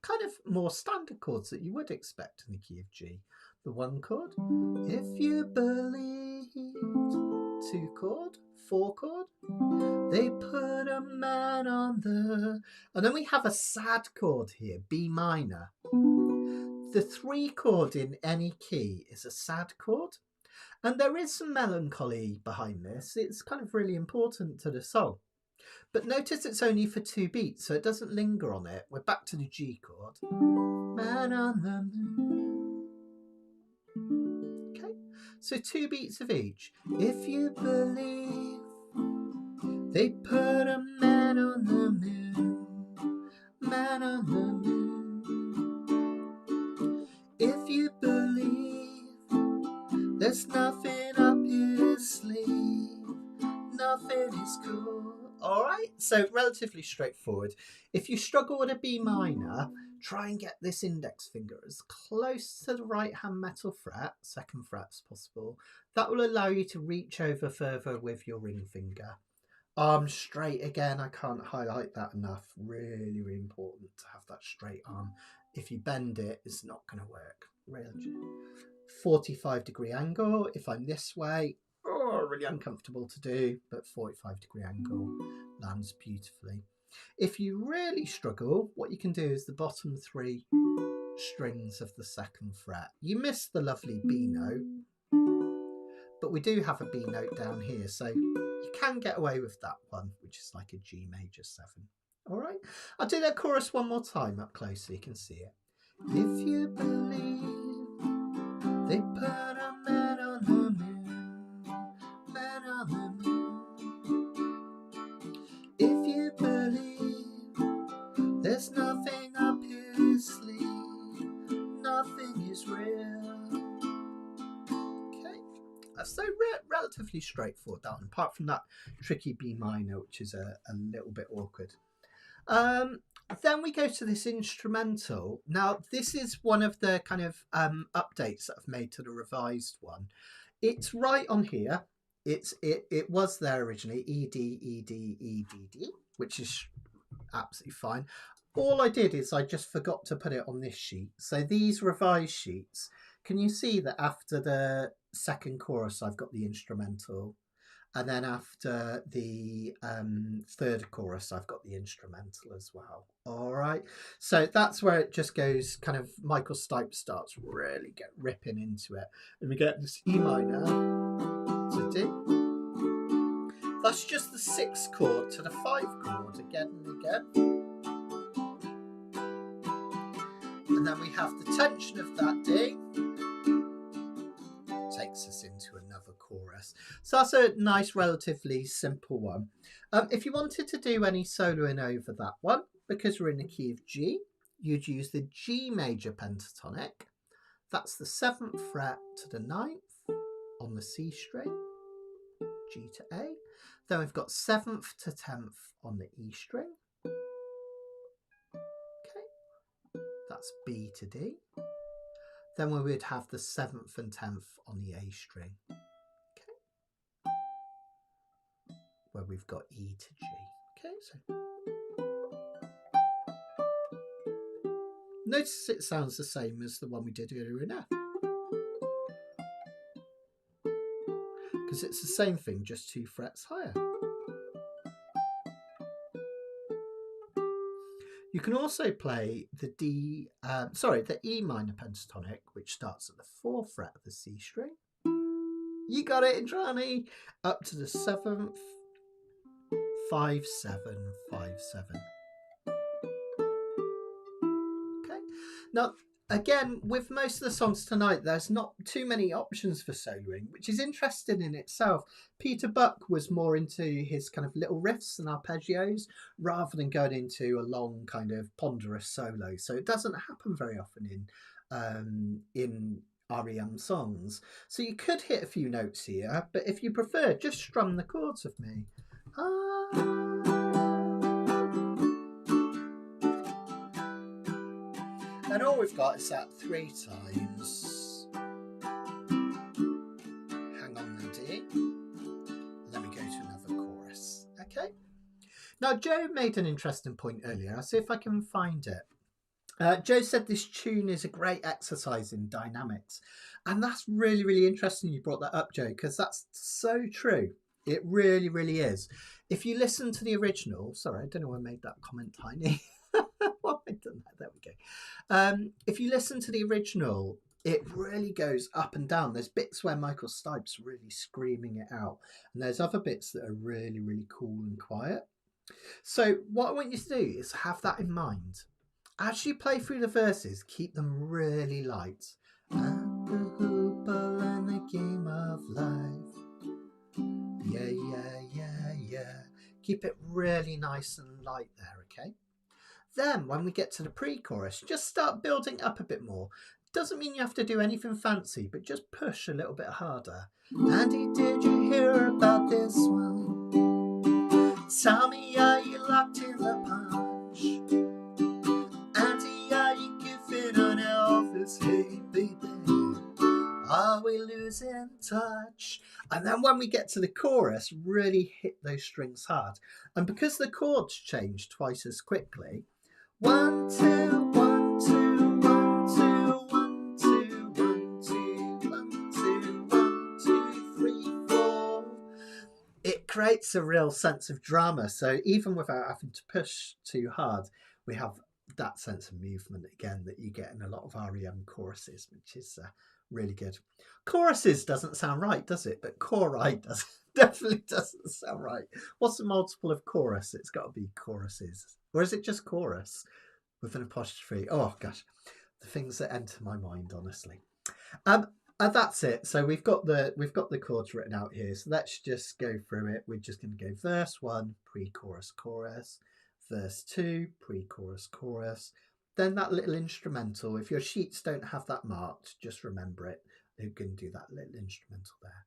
kind of more standard chords that you would expect in the key of G. The 1 chord, if you believed, 2 chord, 4 chord, they put a man on the... And then we have a sad chord here, B minor. The 3 chord in any key is a sad chord. And there is some melancholy behind this. It's kind of really important to the song. But notice it's only for 2 beats, so it doesn't linger on it. We're back to the G chord. Man on the moon. Okay, so 2 beats of each. If you believe they put a man on the moon, man on the moon. If you believe there's nothing up his sleeve, nothing is cool. All right, so relatively straightforward. If you struggle with a B minor, try and get this index finger as close to the right hand metal fret, 2nd fret as possible. That will allow you to reach over further with your ring finger. Arm straight again, I can't highlight that enough. Really, really important to have that straight arm. If you bend it, it's not going to work. Really. 45-degree angle. If I'm this way, really uncomfortable to do, but 45-degree angle lands beautifully. If you really struggle, what you can do is the bottom 3 strings of the 2nd fret. You miss the lovely B note, but we do have a B note down here, so you can get away with that one, which is like a G major 7. All right, I'll do that chorus one more time up close so you can see it. If you believe they put a man on the moon, man on the moon. If you believe there's nothing up his sleeve, nothing is real. Okay, so relatively straightforward that one, apart from that tricky B minor, which is a little bit awkward. Then we go to this instrumental. Now, this is one of the kind of updates that I've made to the revised one. It's right on here. It was there originally, E, D, E, D, E, D, D, which is absolutely fine. All I did is I just forgot to put it on this sheet. So these revised sheets, can you see that after the 2nd chorus, I've got the instrumental? And then after the third chorus, I've got the instrumental as well. All right. So that's where it just goes kind of Michael Stipe starts really ripping into it. And we get this E minor to D. That's just the 6th chord to the 5 chord again and again. And then we have the tension of that D. Takes us into another chorus. So that's a nice, relatively simple one. If you wanted to do any soloing over that one, because we're in the key of G, you'd use the G major pentatonic. That's the 7th fret to the 9th on the C string, G to A. Then we've got 7th to 10th on the E string. Okay, that's B to D. Then we would have the 7th and 10th on the A string, okay, where we've got E to G. Okay, so notice it sounds the same as the one we did earlier in F, because it's the same thing, just 2 frets higher. You can also play the the E minor pentatonic, which starts at the 4th fret of the C string. You got it, Indrani, up to the 7th, 5, 7, 5, 7. Okay. Now, again, with most of the songs tonight, there's not too many options for soloing, which is interesting in itself. Peter Buck was more into his kind of little riffs and arpeggios rather than going into a long kind of ponderous solo. So it doesn't happen very often in REM songs. So you could hit a few notes here, but if you prefer, just strum the chords with me. And all we've got is that 3 times. Hang on the D. Then we go to another chorus. Okay. Now, Joe made an interesting point earlier. I'll see if I can find it. Joe said this tune is a great exercise in dynamics. And that's really, really interesting you brought that up, Joe, because that's so true. It really, really is. If you listen to the original, sorry, I don't know why I made that comment tiny. Why have I done that? There we go. If you listen to the original, it really goes up and down. There's bits where Michael Stipe's really screaming it out. And there's other bits that are really, really cool and quiet. So what I want you to do is have that in mind. As you play through the verses, keep them really light. And the hoople and the game of life. Yeah, yeah, yeah, yeah. Keep it really nice and light there, okay? Then when we get to the pre-chorus, just start building up a bit more. Doesn't mean you have to do anything fancy, but just push a little bit harder. Andy, did you hear about this one? Tell me, are you locked in the punch? Auntie, are you goofing on Elvis? Hey, baby, are we losing touch? And then when we get to the chorus, really hit those strings hard. And because the chords change twice as quickly, 1, 2, 1, 2, 1, 2, 1, 2, 1, 2, 1, 2, 1, 2, 3, 4. It creates a real sense of drama. So even without having to push too hard, we have that sense of movement again that you get in a lot of REM choruses, which is really good. Choruses doesn't sound right, does it? But chori does. Definitely doesn't sound right. What's the multiple of chorus? It's got to be choruses. Or is it just chorus with an apostrophe? Oh gosh, the things that enter my mind, honestly. That's it. So we've got the chords written out here. So let's just go through it. We're just going to go verse 1, pre-chorus, chorus. Verse 2, pre-chorus, chorus. Then that little instrumental. If your sheets don't have that marked, just remember it. You can do that little instrumental there.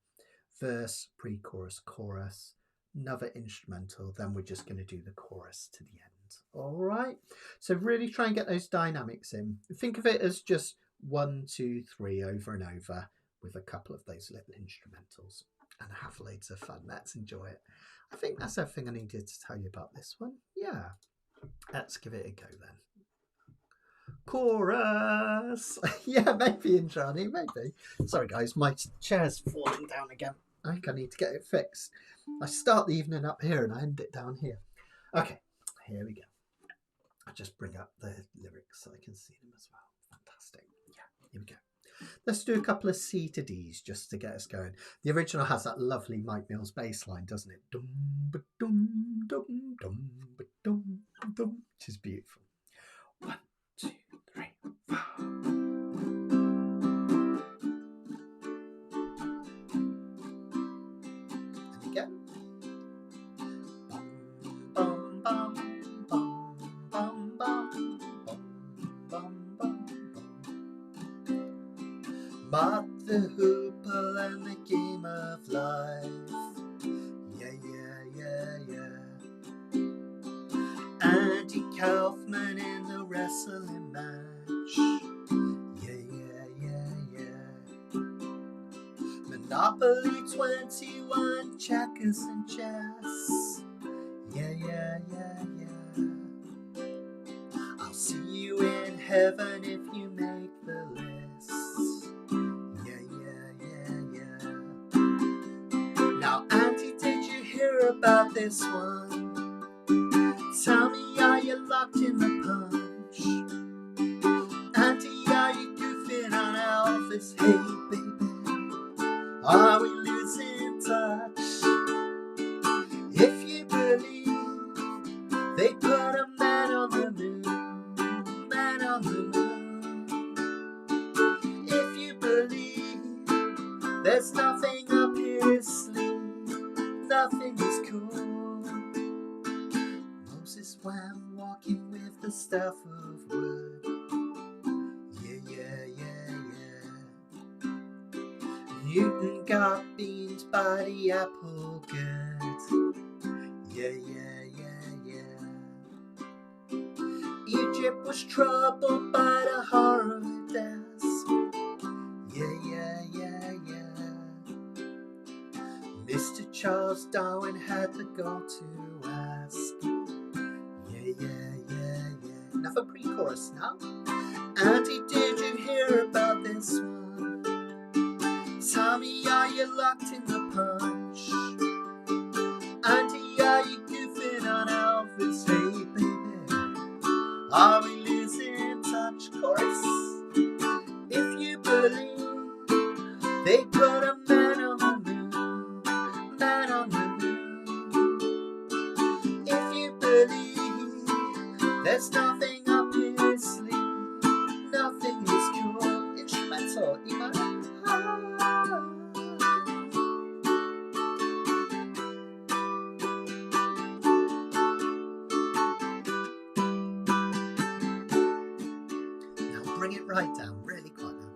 Verse, pre-chorus, chorus, another instrumental, then we're just going to do the chorus to the end. All right. So really try and get those dynamics in. Think of it as just 1, 2, 3 over and over with a couple of those little instrumentals and have loads of fun. Let's enjoy it. I think that's everything I needed to tell you about this one. Yeah. Let's give it a go then. Chorus. Yeah, maybe, Indrani, maybe. Sorry guys, my chair's falling down again. I think I need to get it fixed. I start the evening up here and I end it down here. Okay, here we go. I'll just bring up the lyrics so I can see them as well. Fantastic. Yeah, here we go. Let's do a couple of C to Ds just to get us going. The original has that lovely Mike Mills bass line, doesn't it? Dum, ba, dum, dum, dum, ba, dum, dum, which is beautiful. 1, 2, 3, 4. And again. Bum, bum, bum, bum, bum, bum, bum, bum, bum. But the hoople and the game of life. Yeah, yeah, yeah, yeah. Andy Kaufman in the wrestling match. Yeah, yeah, yeah, yeah. Monopoly 21, checkers and chess. Yeah, yeah, yeah, yeah. I'll see you in heaven if you make the list. Yeah, yeah, yeah, yeah. Now, Auntie, did you hear about this one? Tell me, are you locked in the punch? Auntie, are you goofing on Elvis? Hey, baby, are we losing touch? If you believe they put a man on the moon, man on the moon. If you believe there's nothing up his sleeve, nothing is cool. Moses went walking with the staff of wood. Yeah, yeah, yeah, yeah. Newton got beans by the apple good. Yeah, yeah, yeah, yeah. Egypt was troubled by the horror death. Yeah, yeah, yeah, yeah. Mr. Charles Darwin had to go to ask. Yeah, yeah, yeah, yeah. Enough of pre-chorus now. Auntie, did you hear about this one? Tell me, are you locked in the punch? Auntie, are you goofing on Elvis? Hey, baby, are we losing touch? Chorus. If you believe they put a man on the moon, man on the moon. If you believe there's nothing up his sleeve, nothing is cool. Instrumental, you know. Bring it right down, really quiet now.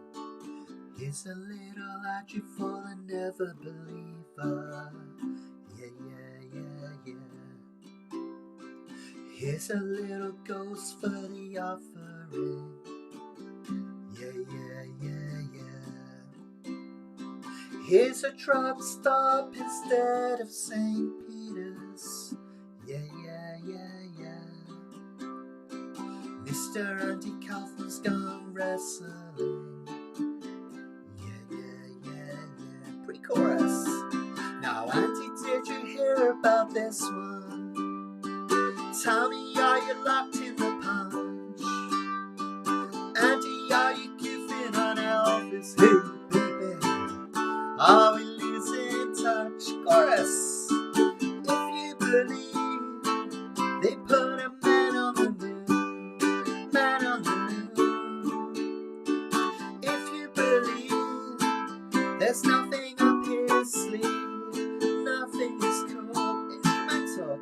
Here's a little adage for the never believer. Yeah, yeah, yeah, yeah. Here's a little ghost for the offering. Yeah, yeah, yeah, yeah. Here's a truck stop instead of St. Peter's. Yeah, yeah, yeah, yeah. Mr. Andy Kaufman's gone wrestling. Yeah, yeah, yeah, yeah. Pre-chorus. Now, Auntie, did you hear about this one? Tell me, are you locked in the punch? Auntie, are you goofing on Elvis? Hey, baby, are we losing touch? Chorus. If you believe they put a man on the moon, man on the moon. If you believe there's nothing up his sleeve, nothing is cool. Instrumental.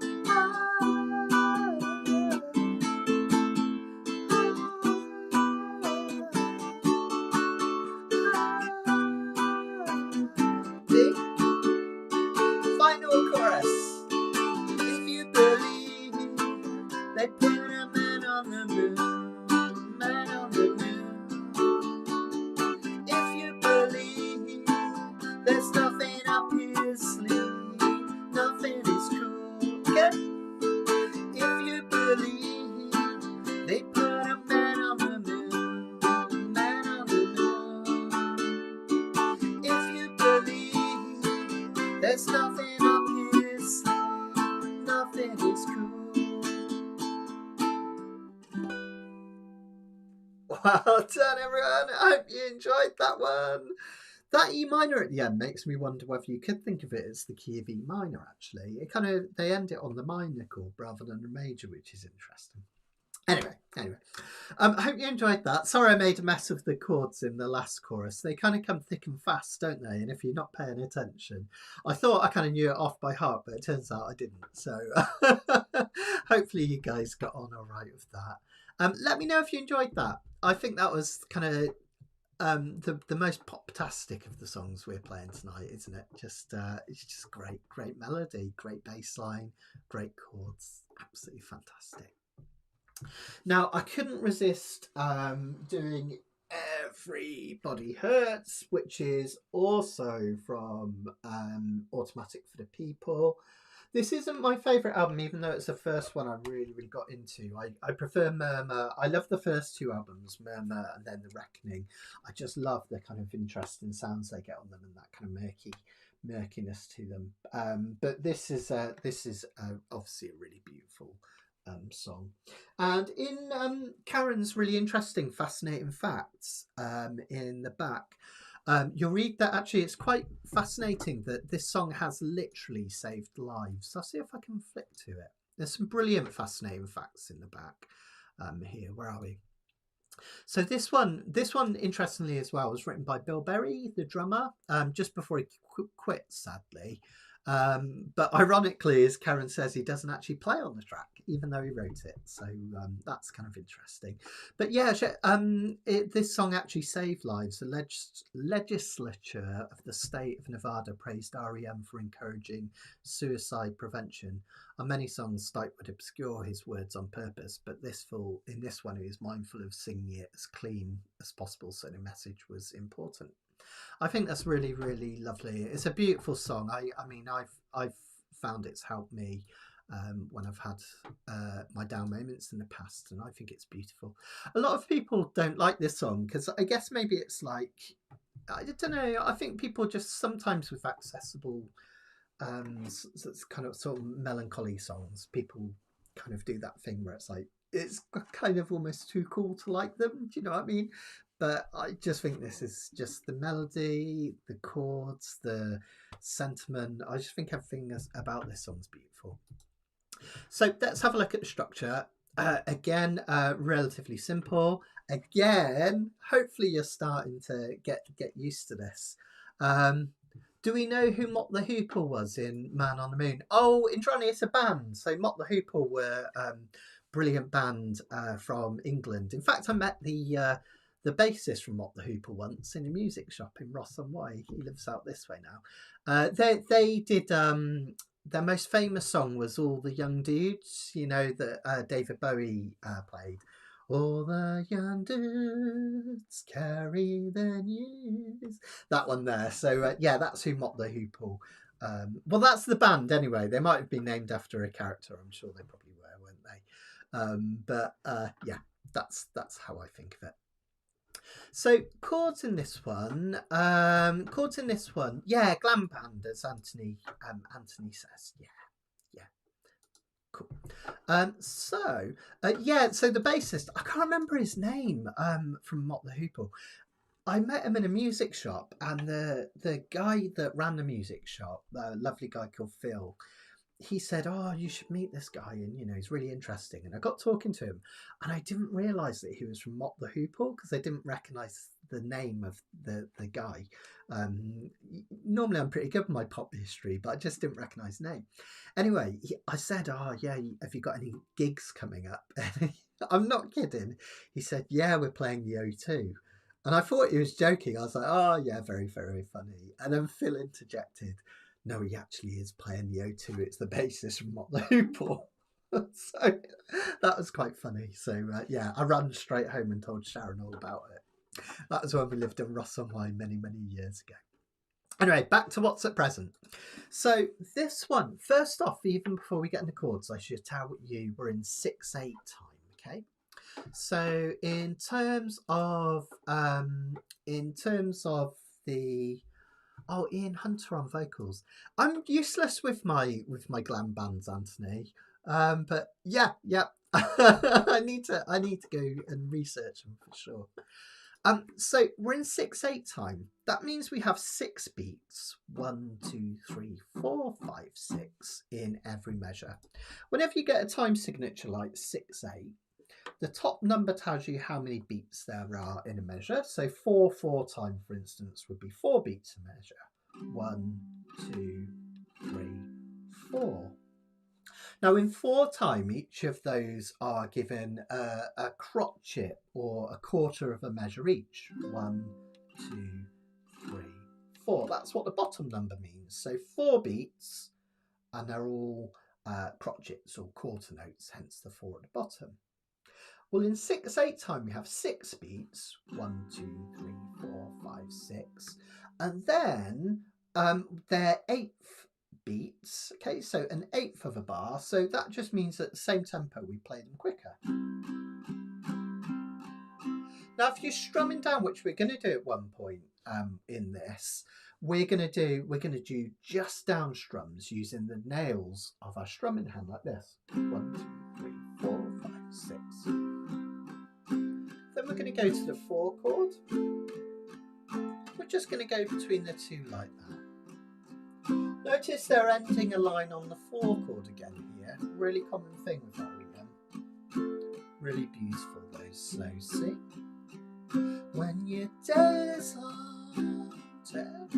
There's nothing up his sleeve, nothing is cool. Well done, everyone. I hope you enjoyed that one. That E minor at the end makes me wonder whether you could think of it as the key of E minor, actually. It kind of, they end it on the minor chord rather than the major, which is interesting. Anyway, I hope you enjoyed that. Sorry I made a mess of the chords in the last chorus. They kind of come thick and fast, don't they? And if you're not paying attention, I thought I kind of knew it off by heart, but it turns out I didn't. So hopefully you guys got on all right with that. Let me know if you enjoyed that. I think that was kind of the most pop-tastic of the songs we're playing tonight, isn't it? Just it's just great melody, great bass line, great chords, absolutely fantastic. Now I couldn't resist doing Everybody Hurts, which is also from Automatic for the People. This isn't my favourite album, even though it's the first one I really got into. I prefer Murmur. I love the first two albums, Murmur and then The Reckoning. I just love the kind of interesting sounds they get on them and that kind of murkiness to them. But this is obviously a really beautiful song. And in Karen's really interesting, fascinating facts in the back, you'll read that actually it's quite fascinating that this song has literally saved lives. I'll see if I can flick to it. There's some brilliant, fascinating facts in the back here. Where are we? So this one, interestingly as well, was written by Bill Berry, the drummer, just before he quit, sadly. But ironically, as Karen says, he doesn't actually play on the track, even though he wrote it. So that's kind of interesting. But yeah, this song actually saved lives. The legislature of the state of Nevada praised REM for encouraging suicide prevention. On many songs, Stipe would obscure his words on purpose, but in this one, he was mindful of singing it as clean as possible, so the message was important. I think that's really lovely. It's a beautiful song. I mean, I've found it's helped me when I've had my down moments in the past, and I think it's beautiful. A lot of people don't like this song because I guess maybe it's like, I don't know, I think people just sometimes with accessible kind of sort of melancholy songs, people kind of do that thing where it's like, it's kind of almost too cool to like them. Do you know what I mean? But I just think this is just the melody, the chords, the sentiment. I just think everything about this song's beautiful. So let's have a look at the structure. Again, relatively simple. Again, hopefully you're starting to get used to this. Do we know who Mott the Hoople was in Man on the Moon? Oh, in Johnny, it's a band. So Mott the Hoople were brilliant band from England. In fact, I met the bassist from Mott the Hoople once in a music shop in Ross-on-Wye. He lives out this way now. They did their most famous song was All the Young Dudes, you know, that David Bowie played. All the young dudes carry the news. That one there. So yeah, that's who Mott the Hoople. Well, that's the band anyway. They might have been named after a character. I'm sure they probably were, weren't they? But yeah, that's how I think of it. So chords in this one, yeah, glam band, as Anthony says, yeah, cool. So the bassist, I can't remember his name from Mott the Hoople. I met him in a music shop, and the guy that ran the music shop, a lovely guy called Phil, he said, "Oh, you should meet this guy, and you know he's really interesting." And I got talking to him, and I didn't realise that he was from Mott the Hoople because I didn't recognise the name of the guy. Normally, I'm pretty good with my pop history, but I just didn't recognise the name. Anyway, I said, "Oh, yeah, have you got any gigs coming up?" I'm not kidding. He said, "Yeah, we're playing the O2." And I thought he was joking. I was like, "Oh, yeah, very funny." And then Phil interjected, "No, he actually is playing the O2. It's the bassist from Mott the Hoople." So that was quite funny. So yeah, I ran straight home and told Sharon all about it. That was when we lived in Ross-on-Wye many years ago. Anyway, back to what's at present. So this one, first off, even before we get into chords, I should tell you we're in 6/8 time, okay? So in terms of the Oh, Ian Hunter on vocals. I'm useless with my glam bands, Anthony. But yeah. I need to go and research them for sure. So we're in 6/8 time. That means we have 6 beats, 1, 2, 3, 4, 5, 6 in every measure. Whenever you get a time signature like 6/8, the top number tells you how many beats there are in a measure. So 4/4 time, for instance, would be 4 beats a measure. 1, 2, 3, 4. Now in 4 time, each of those are given a crotchet or a quarter of a measure each. 1, 2, 3, 4. That's what the bottom number means. So 4 beats, and they're all crotchets or quarter notes, hence the 4 at the bottom. Well, in 6/8 time, we have 6 beats. 1, 2, 3, 4, 5, 6. And then they're 1/8 beats. Okay, so an 1/8 of a bar. So that just means at the same tempo, we play them quicker. Now, if you're strumming down, which we're going to do at one point in this, we're going to do just down strums using the nails of our strumming hand like this. 1, 2, 3, 4, 5, 6. Then we're going to go to the 4 chord. We're just going to go between the 2 like that. Notice they're ending a line on the 4 chord again here. Really common thing with REM. Really beautiful, those slow C. When your days are dead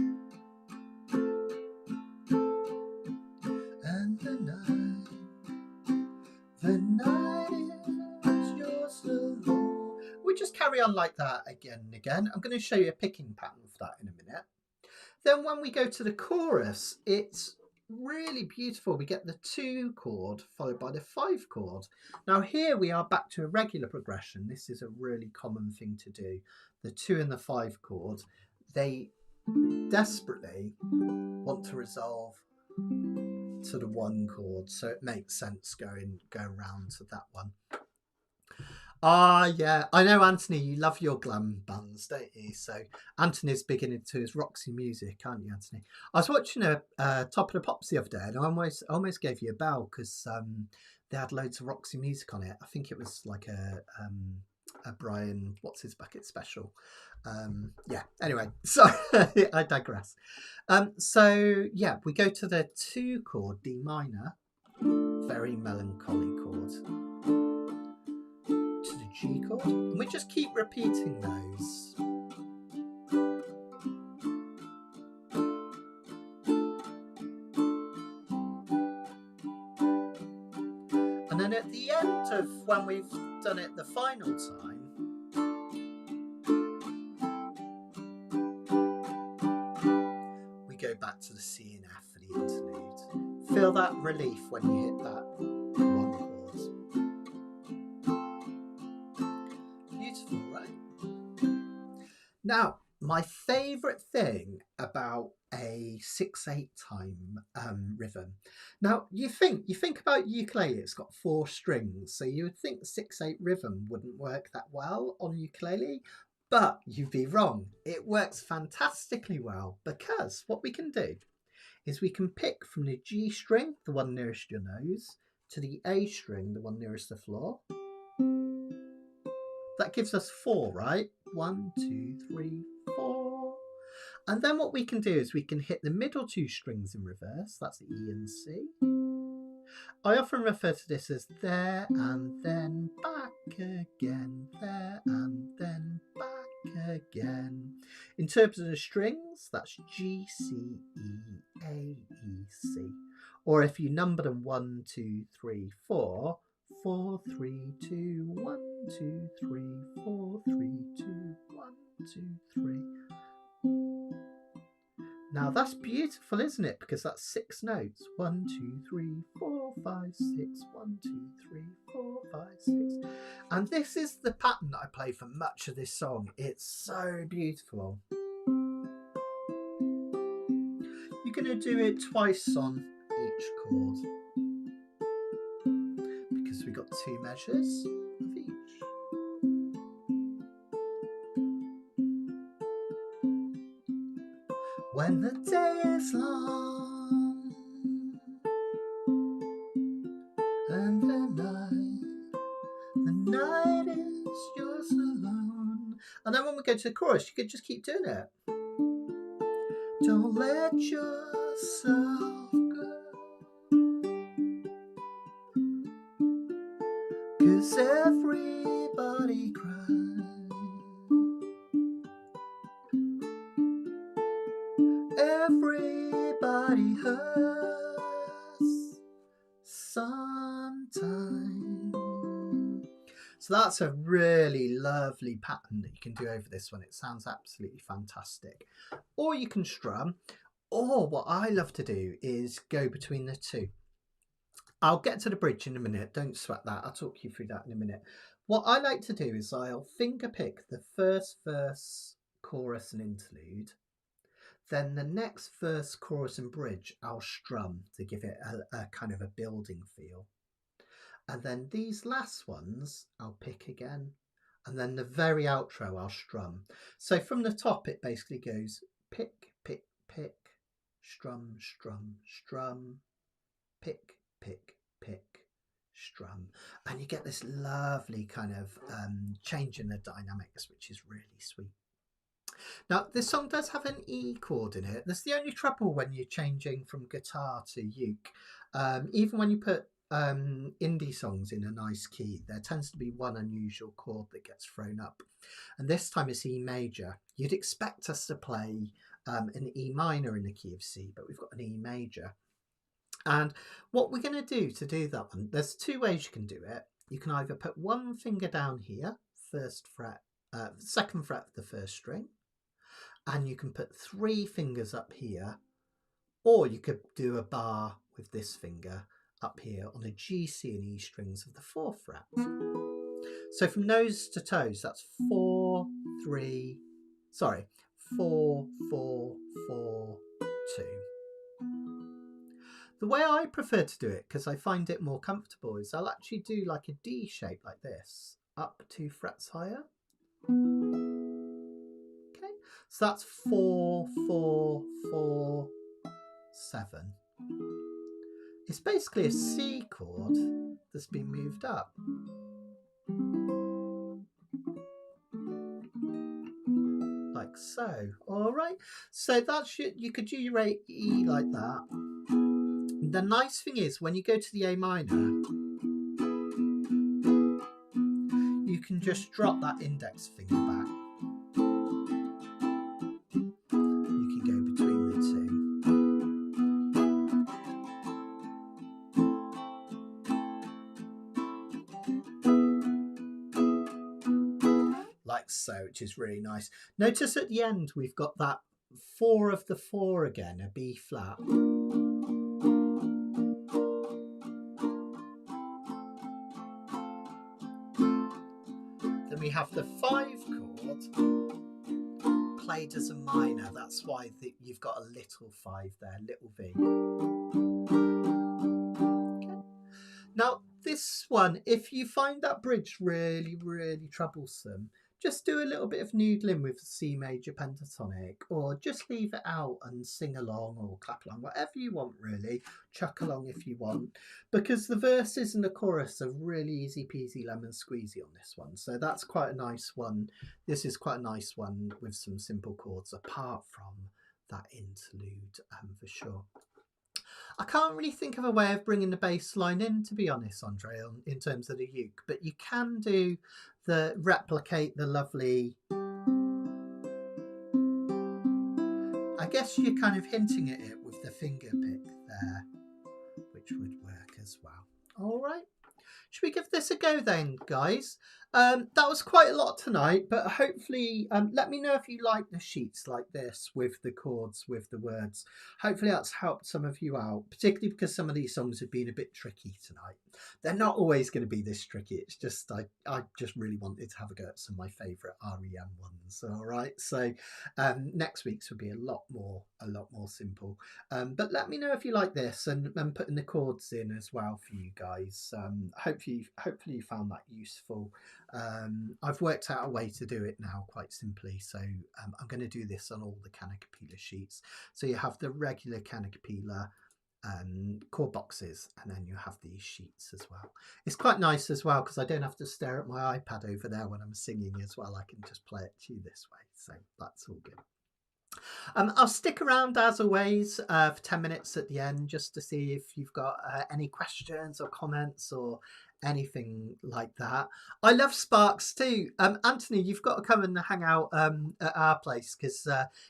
and the night is yours alone. We just carry on like that again and again. I'm going to show you a picking pattern for that in a minute. Then when we go to the chorus, it's really beautiful. We get the 2 chord followed by the 5 chord. Now here we are back to a regular progression. This is a really common thing to do. The 2 and the 5 chord, they desperately want to resolve to the 1 chord, so it makes sense going round to that one. Yeah, I know, Anthony, you love your glam bands, don't you? So Anthony's big into his Roxy music, aren't you, Anthony? I was watching a Top of the Pops the other day, and I almost gave you a bell because they had loads of Roxy music on it. I think it was like a Brian What's His Bucket special. Yeah, anyway, sorry, I digress. So yeah, we go to the 2 chord, D minor, very melancholy chord, to the G chord, and we just keep repeating those. And then at the end of when we've done it the final time, we go back to the C and F for the interlude. Feel that relief when you hit that 1 chord. Beautiful, right? Now, my favourite thing about a 6/8 time rhythm. Now, you think about ukulele, it's got 4 strings, so you would think 6/8 rhythm wouldn't work that well on ukulele, but you'd be wrong. It works fantastically well because what we can do is we can pick from the G string, the one nearest your nose, to the A string, the one nearest the floor. That gives us 4, right? 1, 2, 3, 4. And then what we can do is we can hit the middle 2 strings in reverse. That's E and C. I often refer to this as there and then back again, there and then back again. In terms of the strings, that's G, C, E, A, E, C. Or if you number them 1, 2, 3, 4, 4, 3, 2, 1, 2, 3, 4, 3, 2, 1, 2, 3. Now that's beautiful, isn't it? Because that's 6 notes. 1, 2, 3, 4, 5, 6. 1, 2, 3, 4, 5, 6. And this is the pattern that I play for much of this song. It's so beautiful. You're going to do it twice on each chord because we've got 2 measures of each. when the day is long and the night is yours alone. And then when we go to the chorus, you could just keep doing it. Don't let yourself go, 'cause everybody cries, everybody hurts sometime. So that's a really lovely pattern that you can do over this one. It sounds absolutely fantastic. Or you can strum, or what I love to do is go between the two. I'll get to the bridge in a minute, don't sweat that, I'll talk you through that in a minute. What I like to do is I'll finger pick the first verse, chorus and interlude, then the next verse, chorus and bridge I'll strum to give it a kind of a building feel. And then these last ones I'll pick again, and then the very outro I'll strum. So from the top it basically goes pick, pick, pick, strum, strum, strum, pick, pick, pick, strum, and you get this lovely kind of change in the dynamics, which is really sweet. Now this song does have an E chord in it. That's the only trouble when you're changing from guitar to uke. Even when you put indie songs in a nice key, there tends to be one unusual chord that gets thrown up, and this time it's E major. You'd expect us to play an E minor in the key of C, but we've got an E major. And what we're going to do that one, there's two ways you can do it. You can either put one finger down here, first fret, second fret of the first string, and you can put three fingers up here, or you could do a bar with this finger up here on the G, C and E strings of the fourth fret. So from nose to toes, that's 4, 3, 4, 4, 4, 2. The way I prefer to do it, because I find it more comfortable, is I'll actually do like a D shape like this, up 2 frets higher. Okay, so that's 4, 4, 4, 7. It's basically a C chord that's been moved up. Like so. All right, so that's you could do your E like that. The nice thing is when you go to the A minor, you can just drop that index finger back. You can go between the two. Like so, which is really nice. Notice at the end we've got that 4 of the 4 again, a B flat. Then we have the 5 chord played as a minor. That's why you've got a little 5 there, little V. Okay. Now this one, if you find that bridge really, really troublesome, just do a little bit of noodling with the C major pentatonic, or just leave it out and sing along or clap along, whatever you want really. Chuck along if you want, because the verses and the chorus are really easy peasy lemon squeezy on this one. So that's quite a nice one. This is quite a nice one with some simple chords apart from that interlude for sure. I can't really think of a way of bringing the bass line in, to be honest, Andre, in terms of the uke, but you can do replicate the lovely, I guess you're kind of hinting at it with the finger pick there, which would work as well. All right. Should we give this a go then, guys? That was quite a lot tonight, but hopefully let me know if you like the sheets like this with the chords, with the words. Hopefully that's helped some of you out, particularly because some of these songs have been a bit tricky tonight. They're not always going to be this tricky. It's just I just really wanted to have a go at some of my favourite REM ones. All right, so next week's will be a lot more simple. But let me know if you like this, and putting the chords in as well for you guys. Hopefully you found that useful. I've worked out a way to do it now quite simply. So I'm going to do this on all the Kanikapila sheets. So you have the regular Kanikapila chord boxes, and then you have these sheets as well. It's quite nice as well because I don't have to stare at my iPad over there when I'm singing as well. I can just play it to you this way, so that's all good. I'll stick around as always for 10 minutes at the end just to see if you've got any questions or comments or anything like that. I love Sparks too. Anthony, you've got to come and hang out at our place because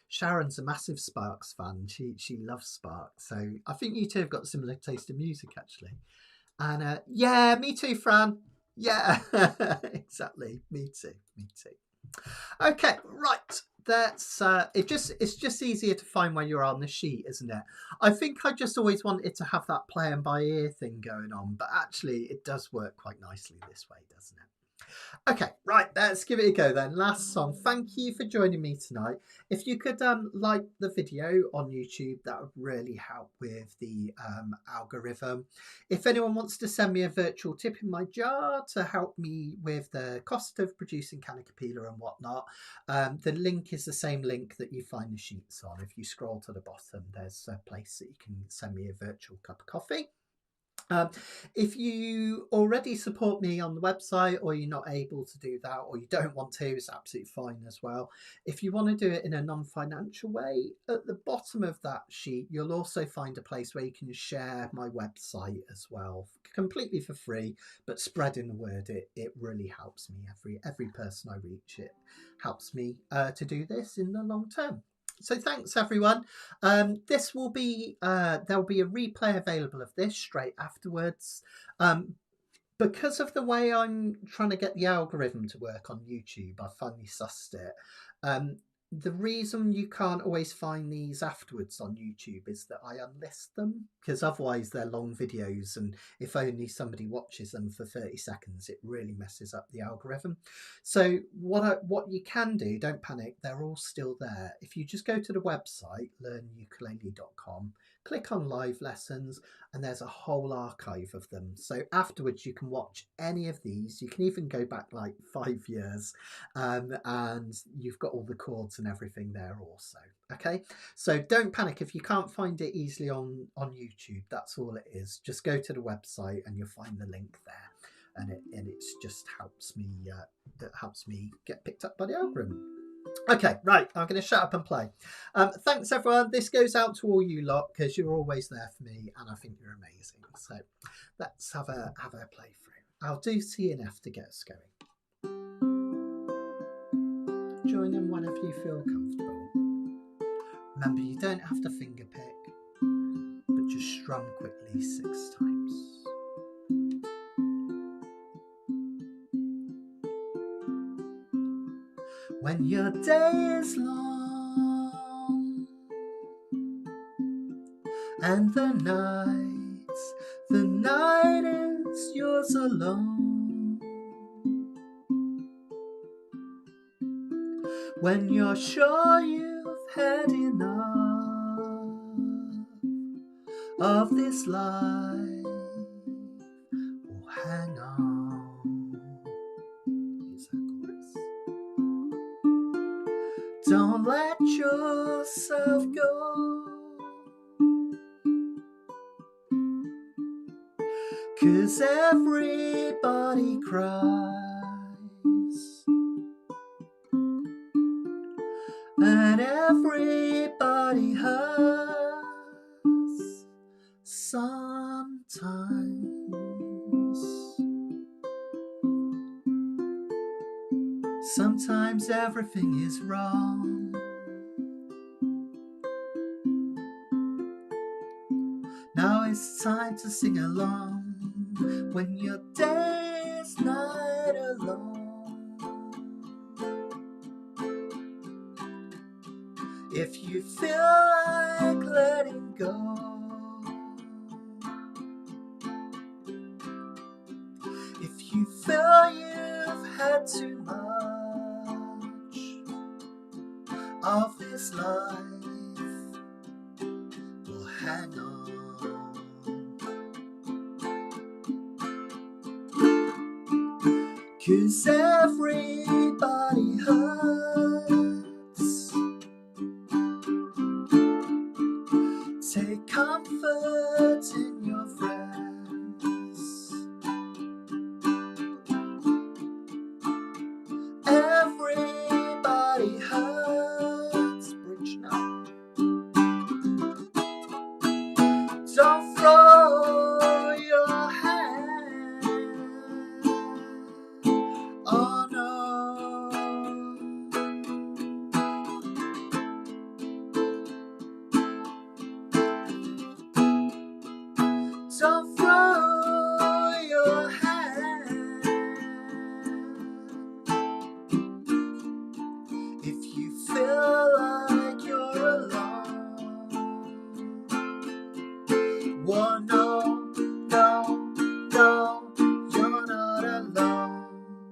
Sharon's a massive Sparks fan. She loves Sparks. So I think you two have got similar taste in music actually. And yeah, me too, Fran. Yeah, exactly. Me too. Me too. Okay, right. That's it's just easier to find when you're on the sheet, isn't it? I think I just always wanted to have that playing by ear thing going on, but actually it does work quite nicely this way, doesn't it? Okay, right, let's give it a go then. Last song. Thank you for joining me tonight. If you could like the video on YouTube, that would really help with the algorithm. If anyone wants to send me a virtual tip in my jar to help me with the cost of producing Kanikapila and whatnot, the link is the same link that you find the sheets on. If you scroll to the bottom, there's a place that you can send me a virtual cup of coffee. If you already support me on the website or you're not able to do that or you don't want to, it's absolutely fine as well. If you want to do it in a non-financial way, at the bottom of that sheet you'll also find a place where you can share my website as well, completely for free, but spreading the word, it really helps me. Every person I reach, it helps me to do this in the long term. So thanks everyone. This will be there'll be a replay available of this straight afterwards. Because of the way I'm trying to get the algorithm to work on YouTube, I finally sussed it. The reason you can't always find these afterwards on YouTube is that I unlist them, because otherwise they're long videos, and if only somebody watches them for 30 seconds, it really messes up the algorithm. So what you can do, don't panic, they're all still there. If you just go to the website, learnukulele.com, click on live lessons, and there's a whole archive of them. So afterwards you can watch any of these. You can even go back like 5 years, and you've got all the chords and everything there also. Okay, so don't panic if you can't find it easily on YouTube. That's all it is. Just go to the website and you'll find the link there, and it just helps me get picked up by the algorithm. Okay, right, I'm going to shut up and play. Thanks everyone. This goes out to all you lot because you're always there for me and I think you're amazing. So let's have a playthrough. I'll do C and F to get us going. Join in whenever you feel comfortable. Remember, you don't have to finger pick, but just strum quickly 6 times. When your day is long and the night is yours alone. When you're sure you've had enough of this life, oh hang on. Here's that chorus. Don't let yourself go, 'cause everybody cries and everybody hurts sometimes. Sometimes everything is wrong. Now it's time to sing along. When your day is not alone. If you feel like letting go, if you feel you've had too much of this life, well hang on. 'Cause everybody hurts. Bridge now. Don't throw your hand. Oh no. Don't throw your hand. If you feel like you're alone. Well, no, no, no, you're not alone.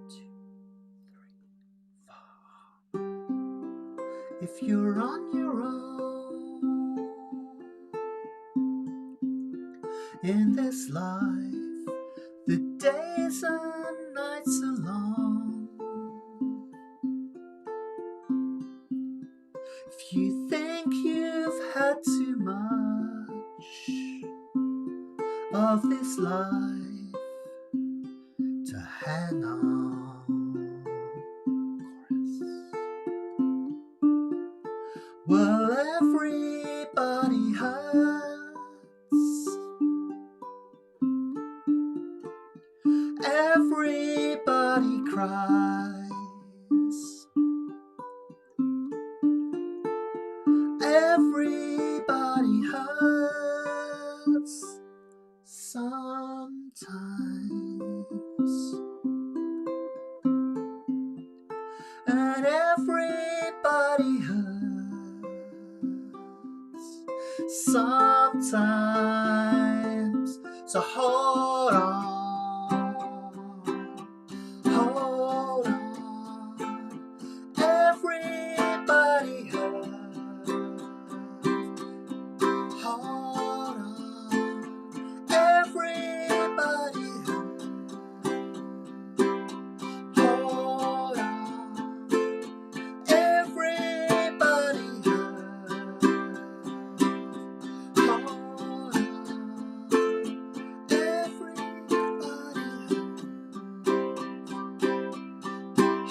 2, 3, 4. If you're on your own in this life, the days and nights are long. If you think you've had too much of this life to hang on. Chorus. Well, everybody hurts. Everybody cries. Everybody hurts sometimes. And everybody hurts sometimes. So hold on, hold on. Everybody hurts. Hold on. Everybody hurts. Hold on. Everybody hurts. Hold on. Everybody hurts.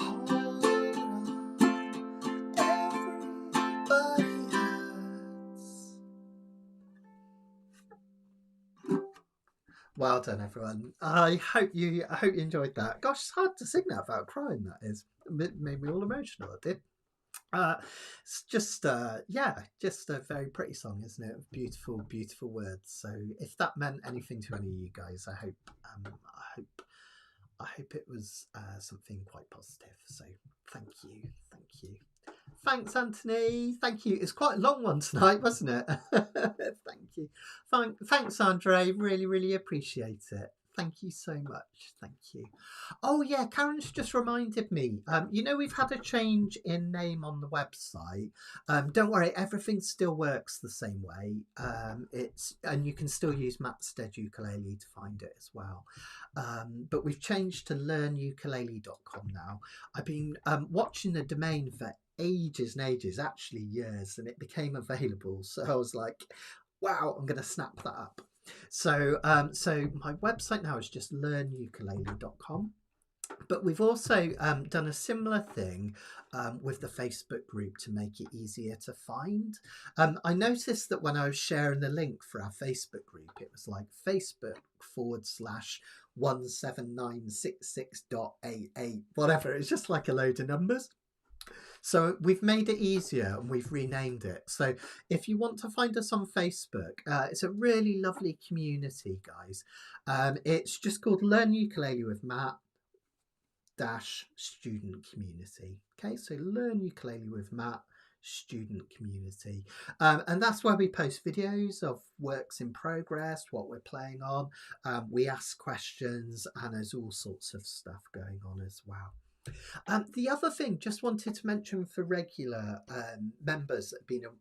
Hold on. Everybody hurts. Well done, everyone. I hope you enjoyed that. Gosh, it's hard to sing that without crying. That is, it made me all emotional. It did. It's just just a very pretty song, isn't it? Beautiful, beautiful words. So if that meant anything to any of you guys, I hope it was something quite positive. So thank you. Thanks, Anthony. Thank you. It's quite a long one tonight, wasn't it? Thank you. Thanks, Andre. Really, really appreciate it. Thank you so much. Thank you. Oh yeah, Karen's just reminded me. You know, we've had a change in name on the website. Don't worry, everything still works the same way. And you can still use Matt Stead Ukulele to find it as well. But we've changed to learnukulele.com now. I've been watching the domain for ages and ages, actually years, and it became available. So I was like, wow, I'm going to snap that up. So my website now is just learnukulele.com. But we've also done a similar thing with the Facebook group to make it easier to find. I noticed that when I was sharing the link for our Facebook group, it was like Facebook.17966.88, whatever. It's just like a load of numbers. So we've made it easier and we've renamed it. So if you want to find us on Facebook, it's a really lovely community, guys. It's just called Learn Ukulele with Matt Student Community. Okay, so Learn Ukulele with Matt Student Community. And that's where we post videos of works in progress, what we're playing on. We ask questions and there's all sorts of stuff going on as well. The other thing, just wanted to mention for regular members that have been a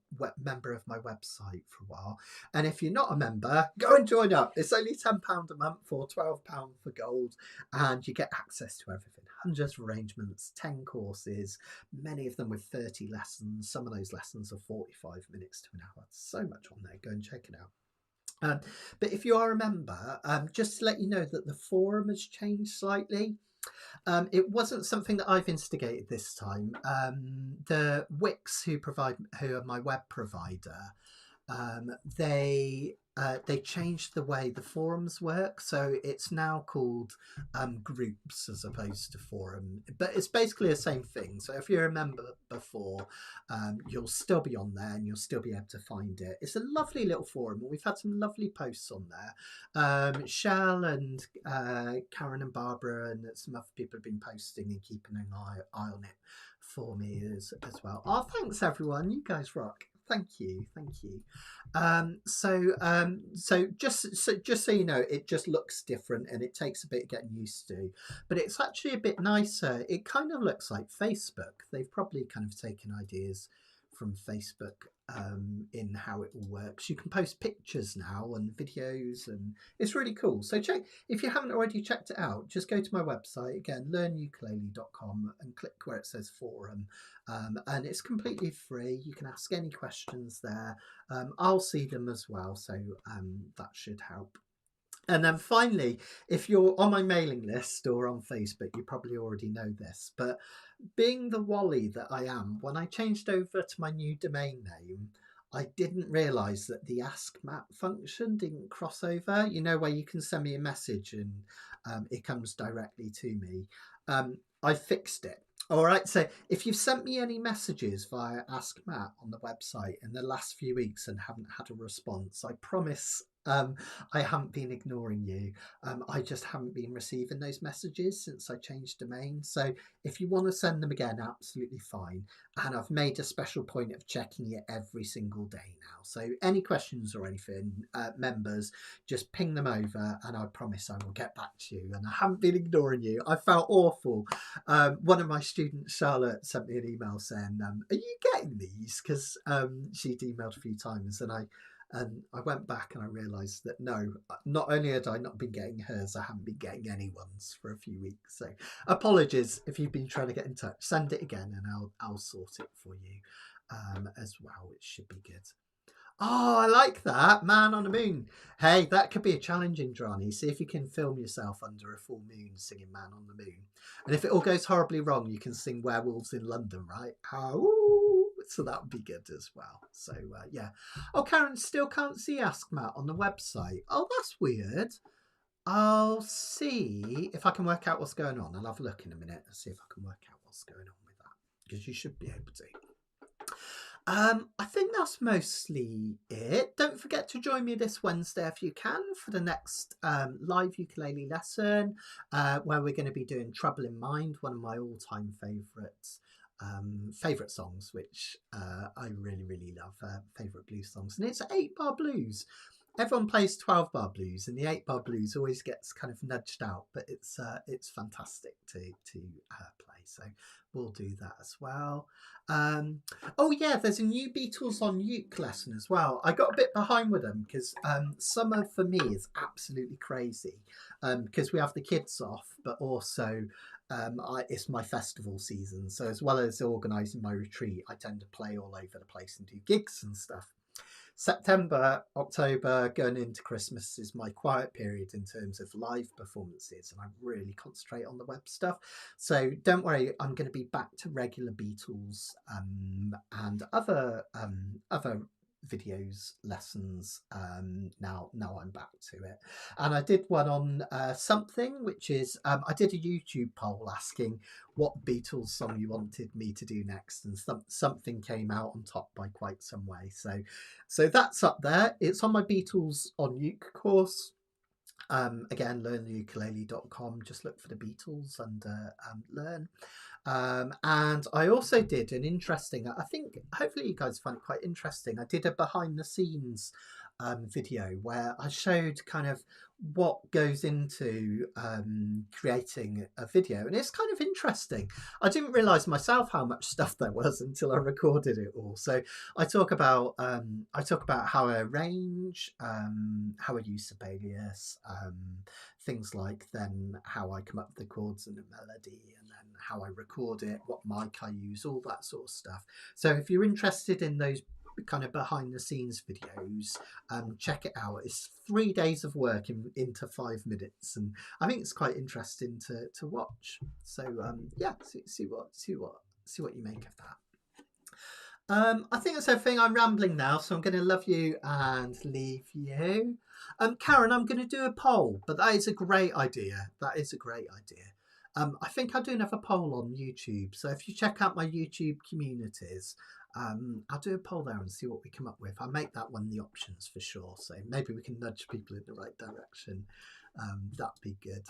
member of my website for a while, and if you're not a member, go and join up. It's only £10 a month or £12 for gold, and you get access to everything. Hundreds of arrangements, 10 courses, many of them with 30 lessons. Some of those lessons are 45 minutes to an hour. So much on there. Go and check it out. But if you are a member, just to let you know that the forum has changed slightly. It wasn't something that I've instigated this time. The Wix, who are my web provider, um, they changed the way the forums work, so it's now called groups as opposed to forum. But it's basically the same thing. So if you remember before, you'll still be on there and you'll still be able to find it. It's a lovely little forum. We've had some lovely posts on there. Shell and Karen and Barbara and some other people have been posting and keeping an eye on it for me as well. Oh, thanks everyone. You guys rock. Thank you. So just so you know, it just looks different and it takes a bit getting used to, but it's actually a bit nicer. It kind of looks like Facebook. They've probably kind of taken ideas from Facebook in how it all works. You can post pictures now and videos, and it's really cool. So check, if you haven't already checked it out, just go to my website again, learnukulele.com, and click where it says forum, and it's completely free. You can ask any questions there. I'll see them as well, so that should help. And then finally, if you're on my mailing list or on Facebook, you probably already know this, but being the Wally that I am, when I changed over to my new domain name, I didn't realise that the Ask Matt function didn't cross over, you know, where you can send me a message and it comes directly to me. I fixed it. All right, so if you've sent me any messages via Ask Matt on the website in the last few weeks and haven't had a response, I promise I haven't been ignoring you. I just haven't been receiving those messages since I changed domain. So if you want to send them again, absolutely fine. And I've made a special point of checking it every single day now. So any questions or anything, members, just ping them over and I promise I will get back to you. And I haven't been ignoring you. I felt awful. One of my students, Charlotte, sent me an email saying, are you getting these? Because she'd emailed a few times and I went back and I realised that no, not only had I not been getting hers, I haven't been getting anyone's for a few weeks. So apologies if you've been trying to get in touch. Send it again and I'll sort it for you as well. It should be good. Oh, I like that. Man on the Moon. Hey, that could be a challenge in Indrani. See if you can film yourself under a full moon singing Man on the Moon. And if it all goes horribly wrong, you can sing Werewolves in London, right? Oh, so that would be good as well. So, yeah. Oh, Karen still can't see Ask Matt on the website. Oh, that's weird. I'll see if I can work out what's going on. I'll have a look in a minute and see if I can work out what's going on with that. Because you should be able to. I think that's mostly it. Don't forget to join me this Wednesday if you can for the next live ukulele lesson where we're going to be doing Trouble in Mind, one of my all-time favourite songs, which I really love, favourite blues songs. And it's 8-bar blues. Everyone plays 12-bar blues, and the 8-bar blues always gets kind of nudged out, but it's fantastic to play. So we'll do that as well. Oh yeah, there's a new Beatles on uke lesson as well. I got a bit behind with them because summer for me is absolutely crazy because we have the kids off, but also it's my festival season. So as well as organising my retreat, I tend to play all over the place and do gigs and stuff. September, October, going into Christmas is my quiet period in terms of live performances, and I really concentrate on the web stuff. So don't worry, I'm going to be back to regular Beatles and other videos lessons now I'm back to it. And I did one on something, which is I did a YouTube poll asking what Beatles song you wanted me to do next, and something came out on top by quite some way. So that's up there. It's on my Beatles on uke course. Again, learnukulele.com. Just look for the Beatles and learn. And I also did an interesting, I think hopefully you guys find it quite interesting. I did a behind the scenes video where I showed kind of what goes into creating a video, and it's kind of interesting. I didn't realize myself how much stuff there was until I recorded it all. So I talk about how I arrange, how I use Sibelius, things like then how I come up with the chords and the melody, and then how I record it, what mic I use, all that sort of stuff. So if you're interested in those kind of behind the scenes videos. Check it out. It's 3 days of work into 5 minutes, and I think it's quite interesting to watch. So yeah, see what you make of that. I think that's everything. I'm rambling now, so I'm going to love you and leave you. Karen, I'm going to do a poll, but that is a great idea. That is a great idea. I think I'll do another poll on YouTube. So if you check out my YouTube communities, I'll do a poll there and see what we come up with. I'll make that one the options for sure. So maybe we can nudge people in the right direction. That'd be good.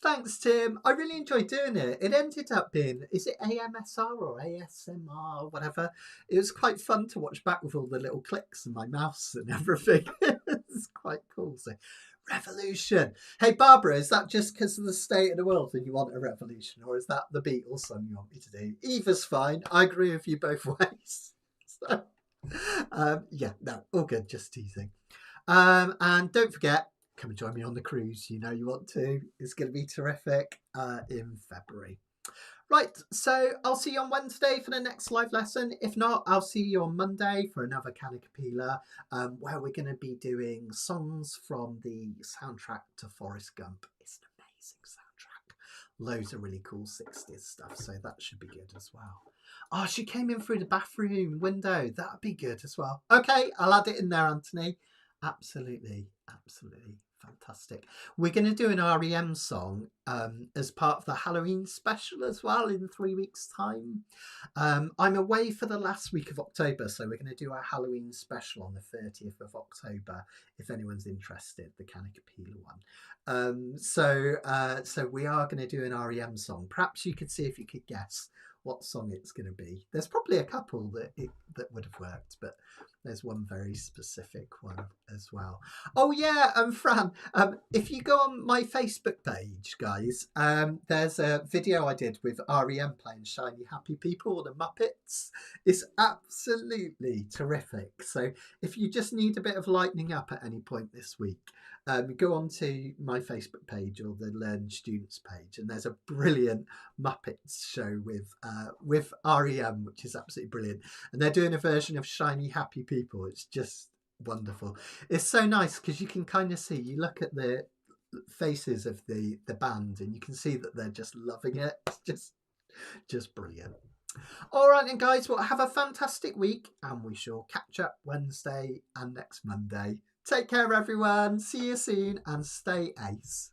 Thanks, Tim. I really enjoyed doing it. It ended up being, is it AMSR or ASMR or whatever? It was quite fun to watch back with all the little clicks and my mouse and everything. It's quite cool. So, revolution. Hey, Barbara, is that just because of the state of the world that you want a revolution, or is that the Beatles song you want me to do? Either's fine. I agree with you both ways. So, yeah, no, all good. Just teasing. And don't forget, come and join me on the cruise. You know you want to. It's going to be terrific in February. Right, so I'll see you on Wednesday for the next live lesson. If not, I'll see you on Monday for another Kanikapila, where we're going to be doing songs from the soundtrack to Forrest Gump. It's an amazing soundtrack. Loads of really cool 60s stuff, so that should be good as well. Oh, she came in through the bathroom window. That'd be good as well. Okay, I'll add it in there, Anthony. Absolutely, absolutely. Fantastic. We're going to do an REM song as part of the Halloween special as well in 3 weeks' time. I'm away for the last week of October, so we're going to do our Halloween special on the 30th of October, if anyone's interested, the Kanikapila one. So we are going to do an REM song. Perhaps you could see if you could guess what song it's going to be. There's probably a couple that would have worked, but there's one very specific one as well. Oh yeah, Fran, if you go on my Facebook page, guys, there's a video I did with REM playing Shiny Happy People, the Muppets. It's absolutely terrific. So if you just need a bit of lightening up at any point this week, go on to my Facebook page or the Learn Students page, and there's a brilliant Muppets show with REM, which is absolutely brilliant. And they're doing a version of Shiny Happy People. It's just wonderful. It's so nice because you can kind of see, you look at the faces of the band and you can see that they're just loving it. It's just brilliant. All right then, guys, well, have a fantastic week, and we shall catch up Wednesday and next Monday. Take care, everyone. See you soon, and stay ace.